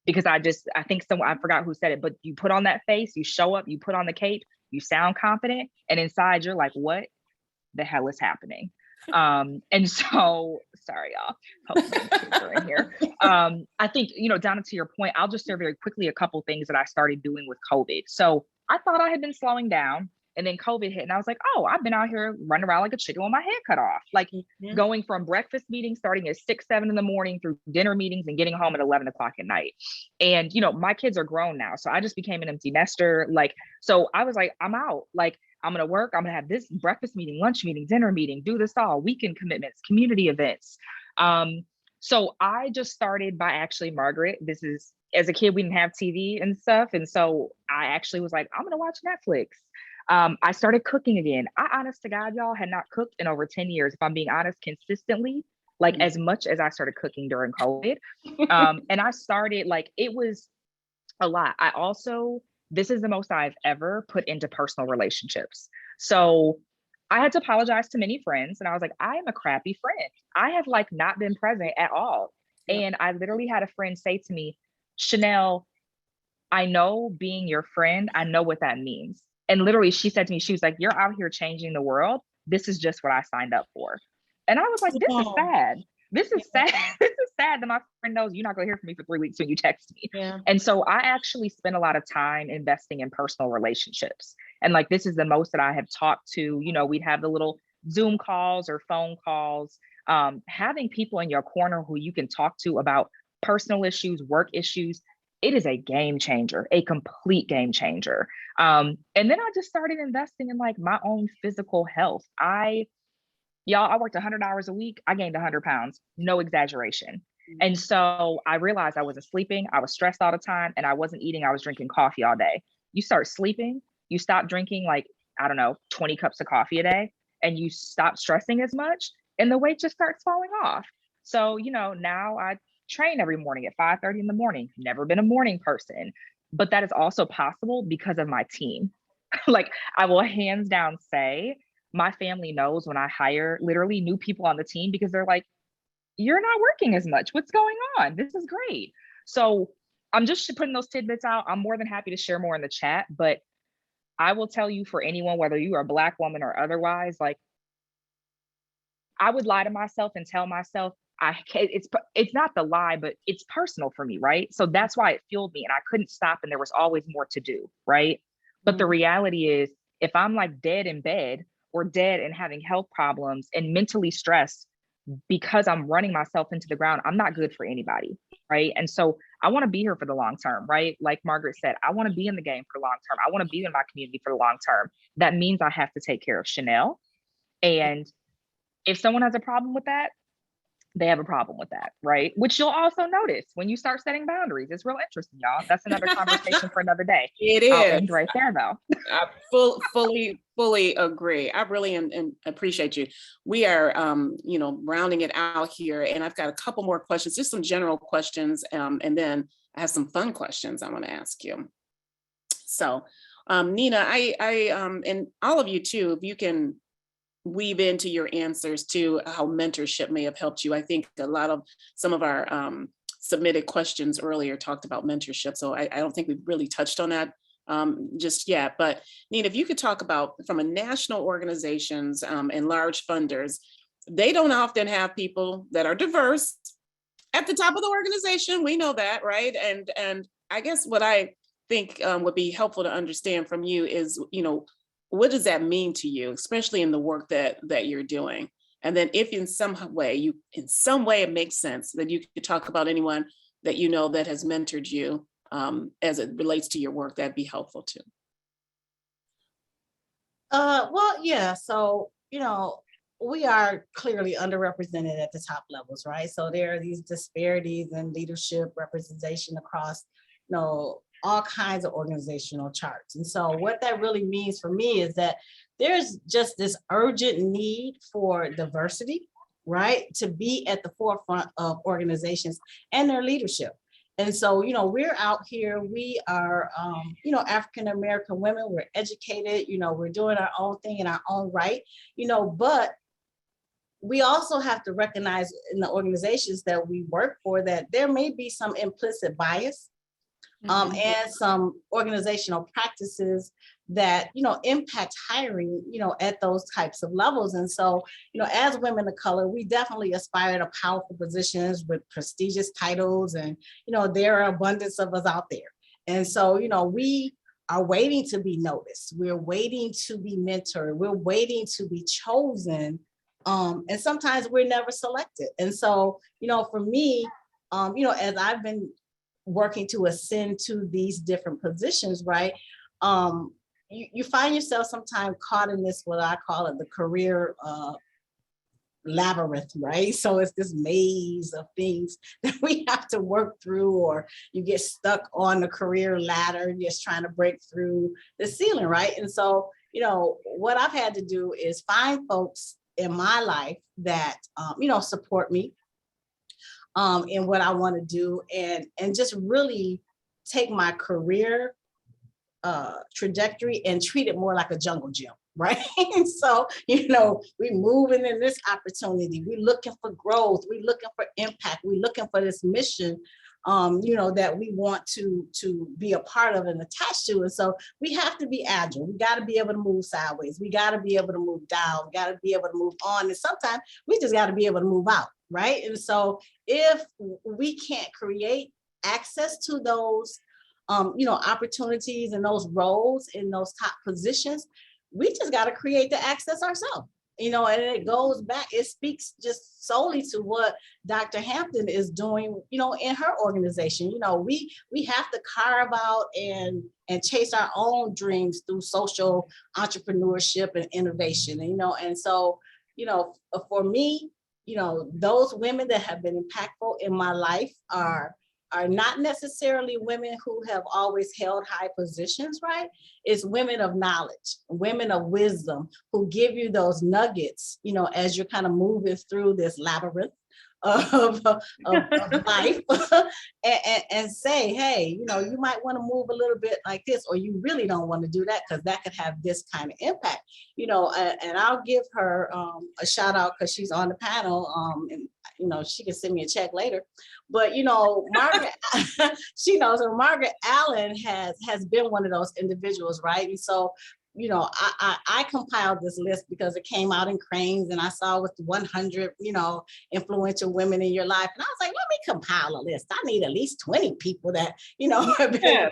Because I forgot who said it, but you put on that face, you show up, you put on the cape, you sound confident, and inside you're like, what the hell is happening? And so, sorry, y'all. Hope my kids are in here. I think, Donna, to your point, I'll just share very quickly a couple things that I started doing with COVID. So I thought I had been slowing down, and then COVID hit, and I was like, oh, I've been out here running around like a chicken with my head cut off, like going from breakfast meetings starting at 6, 7 in the morning through dinner meetings and getting home at 11 o'clock at night. And, my kids are grown now. So I just became an empty nester. So I was like, I'm out. Like, I'm going to work. I'm going to have this breakfast meeting, lunch meeting, dinner meeting, do this all, weekend commitments, community events. So I just started by actually, Margaret, as a kid, we didn't have TV and stuff. And so I actually was like, I'm going to watch Netflix. I started cooking again. I, honest to God, y'all, had not cooked in over 10 years. If I'm being honest, consistently, as much as I started cooking during COVID. And I started, it was a lot. This is the most I've ever put into personal relationships. So I had to apologize to many friends. And I was like, I am a crappy friend. I have not been present at all. Yep. And I literally had a friend say to me, Chanel, I know being your friend, I know what that means. And literally she said to me, she was like, you're out here changing the world. This is just what I signed up for. And I was like, this is sad. This is sad. This is sad that my friend knows you're not going to hear from me for 3 weeks when you text me. Yeah. And so I actually spent a lot of time investing in personal relationships. And this is the most that I have talked to, we'd have the little Zoom calls or phone calls, having people in your corner who you can talk to about personal issues, work issues. It is a game changer, a complete game changer. And then I just started investing in my own physical health. I worked 100 hours a week. I gained 100 pounds, no exaggeration. And so I realized I wasn't sleeping. I was stressed all the time and I wasn't eating. I was drinking coffee all day. You start sleeping, you stop drinking 20 cups of coffee a day, and you stop stressing as much, and the weight just starts falling off. So, now I train every morning at 5:30 in the morning. Never been a morning person, but that is also possible because of my team. I will hands down say my family knows when I hire literally new people on the team because they're like, you're not working as much. What's going on? This is great. So I'm just putting those tidbits out. I'm more than happy to share more in the chat, but I will tell you, for anyone, whether you are a Black woman or otherwise, I would lie to myself and tell myself, it's not the lie, but it's personal for me, right? So that's why it fueled me, and I couldn't stop, and there was always more to do, right? But the reality is, if I'm dead in bed or dead and having health problems and mentally stressed because I'm running myself into the ground, I'm not good for anybody, right? And so I want to be here for the long term, right? Like Margaret said, I want to be in the game for the long term. I want to be in my community for the long term. That means I have to take care of Chanel. And if someone has a problem with that, they have a problem with that, right? Which you'll also notice when you start setting boundaries. It's real interesting, y'all. That's another conversation for another day. It is. I'll end right there, though. I fully agree. I really appreciate you. We are, rounding it out here, and I've got a couple more questions, just some general questions, and then I have some fun questions I want to ask you. So, Nina, and all of you too, if you can weave into your answers to how mentorship may have helped you. I think some of our submitted questions earlier talked about mentorship. So I don't think we've really touched on that just yet. But Nina, if you could talk about from a national organizations and large funders, they don't often have people that are diverse at the top of the organization. We know that, right? And I guess what I think would be helpful to understand from you is, what does that mean to you, especially in the work that you're doing? And then if in some way it makes sense that you could talk about anyone that you know that has mentored you as it relates to your work, that'd be helpful too. Well, yeah. So, we are clearly underrepresented at the top levels, right? So there are these disparities in leadership representation across, all kinds of organizational charts. And so what that really means for me is that there's just this urgent need for diversity, right? To be at the forefront of organizations and their leadership. And so, we're out here, we are, African-American women, we're educated, we're doing our own thing in our own right, but we also have to recognize in the organizations that we work for that there may be some implicit bias and some organizational practices that, impact hiring, at those types of levels. And so, as women of color, we definitely aspire to powerful positions with prestigious titles. And, there are abundance of us out there. And so, we are waiting to be noticed. We're waiting to be mentored. We're waiting to be chosen. And sometimes we're never selected. And so, for me, as I've been working to ascend to these different positions, right? You find yourself sometimes caught in this, what I call it, the career labyrinth, right? So it's this maze of things that we have to work through, or you get stuck on the career ladder, just trying to break through the ceiling, right? And so, what I've had to do is find folks in my life that, support me in what I want to do, and just really take my career trajectory and treat it more like a jungle gym, right? So, we moving in this opportunity, we looking for growth, we looking for impact, we looking for this mission, that we want to be a part of and attached to. And so we have to be agile. We got to be able to move sideways. We got to be able to move down. We got to be able to move on. And sometimes we just got to be able to move out, right? And so if we can't create access to those, opportunities and those roles in those top positions, we just got to create the access ourselves. And it goes back, it speaks just solely to what Dr. Hampton is doing, in her organization. We have to carve out and chase our own dreams through social entrepreneurship and innovation. And so, for me, those women that have been impactful in my life are not necessarily women who have always held high positions, right? It's women of knowledge, women of wisdom who give you those nuggets, as you're kind of moving through this labyrinth of life and say, hey, you might want to move a little bit like this, or you really don't want to do that because that could have this kind of impact, and I'll give her a shout out because she's on the panel, and she can send me a check later. But Margaret, she knows her. Margaret Allen has been one of those individuals, right? And so, I compiled this list because it came out in Cranes, and I saw with 100, influential women in your life, and I was like, let me compile a list. I need at least 20 people that have been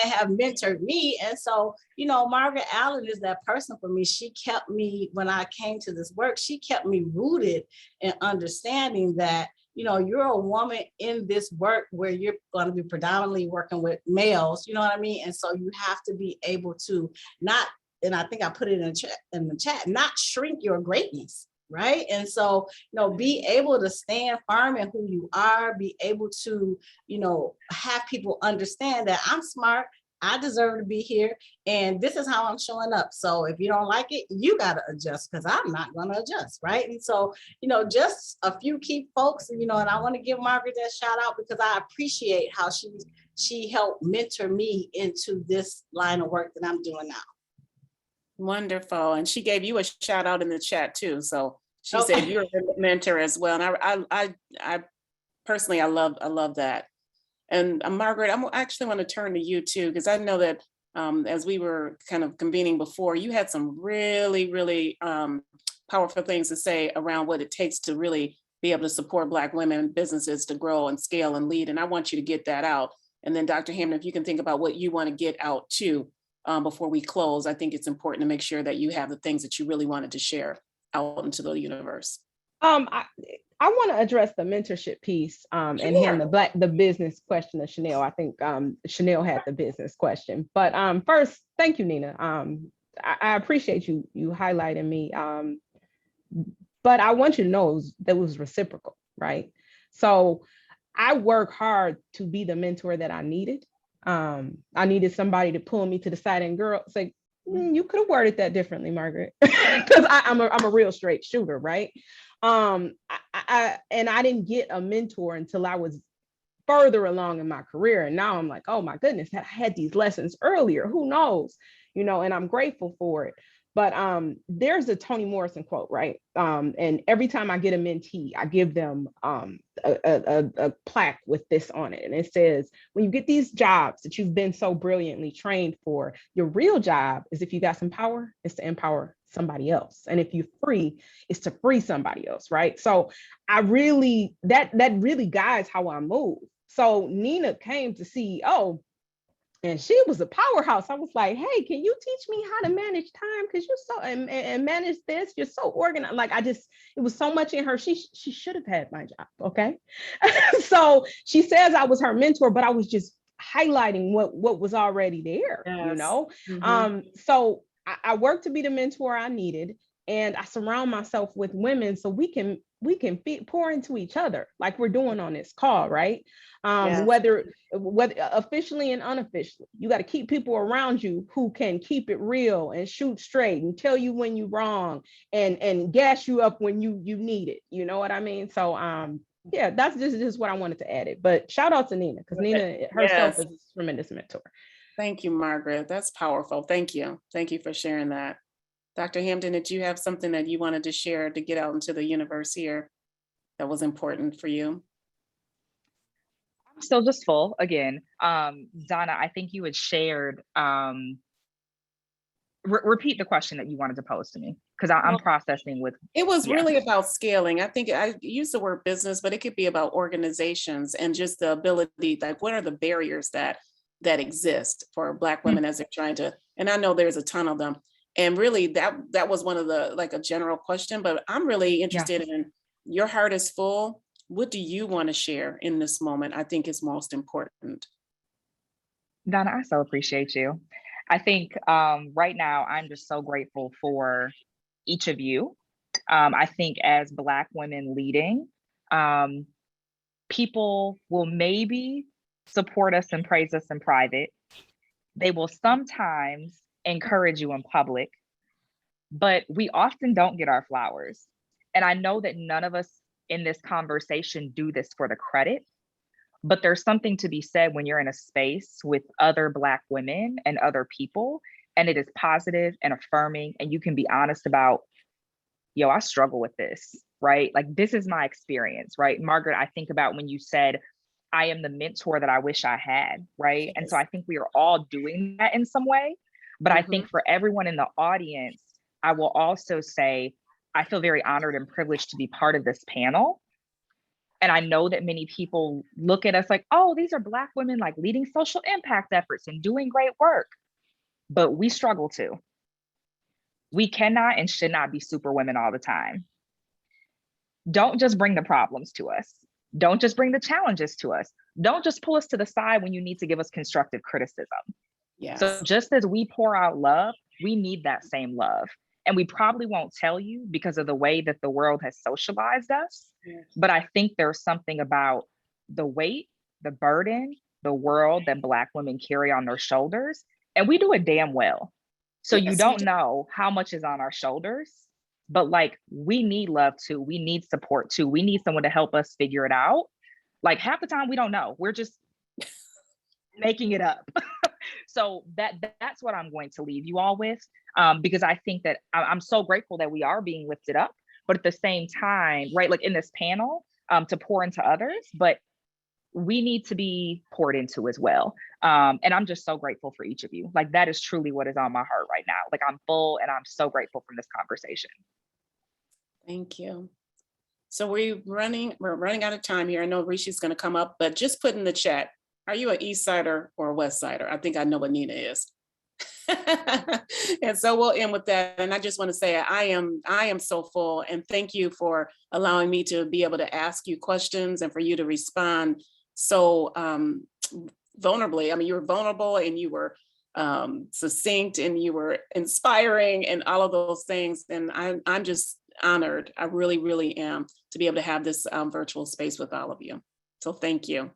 and have mentored me. And so, Margaret Allen is that person for me. She kept me, when I came to this work, she kept me rooted in understanding that, you're a woman in this work where you're going to be predominantly working with males, you know what I mean? And so you have to be able to not, and I think I put it in the chat, not shrink your greatness. Right. And so, be able to stand firm in who you are, be able to, have people understand that I'm smart, I deserve to be here, and this is how I'm showing up. So if you don't like it, you got to adjust, because I'm not going to adjust. Right. And so, just a few key folks, and I want to give Margaret that shout out because I appreciate how she's she helped mentor me into this line of work that I'm doing now. Wonderful. And she gave you a shout out in the chat too. So she Okay. said you're a mentor as well. And I personally, I love that. And Margaret, I actually want to turn to you too, because I know that as we were kind of convening before, you had some really, really powerful things to say around what it takes to really be able to support Black women businesses to grow and scale and lead. And I want you to get that out. And then Dr. Hammond, if you can think about what you want to get out too before we close, I think it's important to make sure that you have the things that you really wanted to share out into the universe. I want to address the mentorship piece and hand the business question to Chanel. I think Chanel had the business question, but first, thank you, Nina. I appreciate you highlighting me, but I want you to know that was reciprocal, right? So I work hard to be the mentor that I needed. I needed somebody to pull me to the side and say, you could have worded that differently, Margaret, because I'm a real straight shooter, right? And I didn't get a mentor until I was further along in my career. And now I'm like, oh my goodness, I had these lessons earlier, who knows, and I'm grateful for it. But there's a Toni Morrison quote, right? And every time I get a mentee, I give them a plaque with this on it. And it says, when you get these jobs that you've been so brilliantly trained for, your real job is, if you got some power, is to empower somebody else. And if you're free, it's to free somebody else, right? So I really, that really guides how I move. So Nina came to CEO, and she was a powerhouse. I was like, hey, can you teach me how to manage time? Because you're so, and manage this, you're so organized. Like, it was so much in her. She should have had my job, okay? So she says I was her mentor, but I was just highlighting what was already there, Yes. So I work to be the mentor I needed, and I surround myself with women so we can pour into each other like we're doing on this call, right? Yes. Whether officially and unofficially, you got to keep people around you who can keep it real and shoot straight and tell you when you're wrong and gas you up when you need it. You know what I mean? So yeah, that's just what I wanted to add it. But shout out to Nina, because Nina herself is a tremendous mentor. Thank you, Margaret. That's powerful. Thank you. Thank you for sharing that. Dr. Hampton, did you have something that you wanted to share to get out into the universe here that was important for you? I'm still just full again. Donna, I think you had shared, repeat the question that you wanted to pose to me, because I'm processing with. It was really about scaling. I think I used the word business, but it could be about organizations and just the ability, like what are the barriers that exist for Black women as they're trying to, and I know there's a ton of them. And really that was one of the, like a general question, but I'm really interested in, your heart is full. What do you want to share in this moment? I think is most important. Donna, I so appreciate you. I think right now I'm just so grateful for each of you. I think as Black women leading, people will maybe support us and praise us in private. They will sometimes encourage you in public, but we often don't get our flowers. And I know that none of us in this conversation do this for the credit, but there's something to be said when you're in a space with other Black women and other people, and it is positive and affirming, and you can be honest about, yo, I struggle with this, right? Like, this is my experience, right? Margaret, I think about when you said, I am the mentor that I wish I had, right? And so I think we are all doing that in some way, but I think for everyone in the audience, I will also say, I feel very honored and privileged to be part of this panel. And I know that many people look at us like, oh, these are Black women like leading social impact efforts and doing great work. But we struggle too. We cannot and should not be super women all the time. Don't just bring the problems to us. Don't just bring the challenges to us. Don't just pull us to the side when you need to give us constructive criticism. Yes. So just as we pour out love, we need that same love. And we probably won't tell you because of the way that the world has socialized us. Yes. But I think there's something about the weight, the burden, the world that Black women carry on their shoulders. And we do it damn well. So you don't know how much is on our shoulders, but like, we need love too. We need support too. We need someone to help us figure it out. Like, half the time we don't know. We're just making it up. So that's what I'm going to leave you all with, because I think that I'm so grateful that we are being lifted up, but at the same time, right, like in this panel, to pour into others, but we need to be poured into as well. And I'm just so grateful for each of you. Like that is truly what is on my heart right now. Like I'm full and I'm so grateful for this conversation. Thank you. So we're running out of time here. I know Rishi's going to come up, but just put in the chat, are you an East Sider or a West Sider? I think I know what Nina is. And so we'll end with that. And I just want to say I am so full, and thank you for allowing me to be able to ask you questions and for you to respond so vulnerably. I mean, you were vulnerable and you were succinct and you were inspiring and all of those things. And I'm just honored. I really, really am to be able to have this virtual space with all of you. So thank you.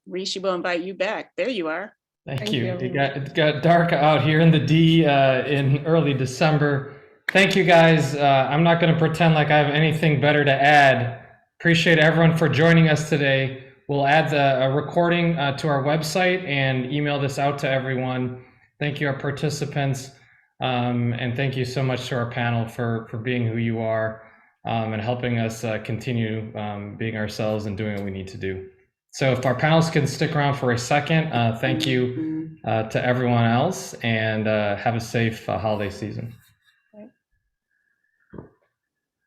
Rishi, will invite you back. There you are. Thank you. It got dark out here in the D in early December. Thank you guys. I'm not going to pretend like I have anything better to add. Appreciate everyone for joining us today. We'll add a recording to our website and email this out to everyone. Thank you, our participants. And thank you so much to our panel for being who you are and helping us continue being ourselves and doing what we need to do. So if our panelists can stick around for a second, thank you to everyone else, and have a safe holiday season.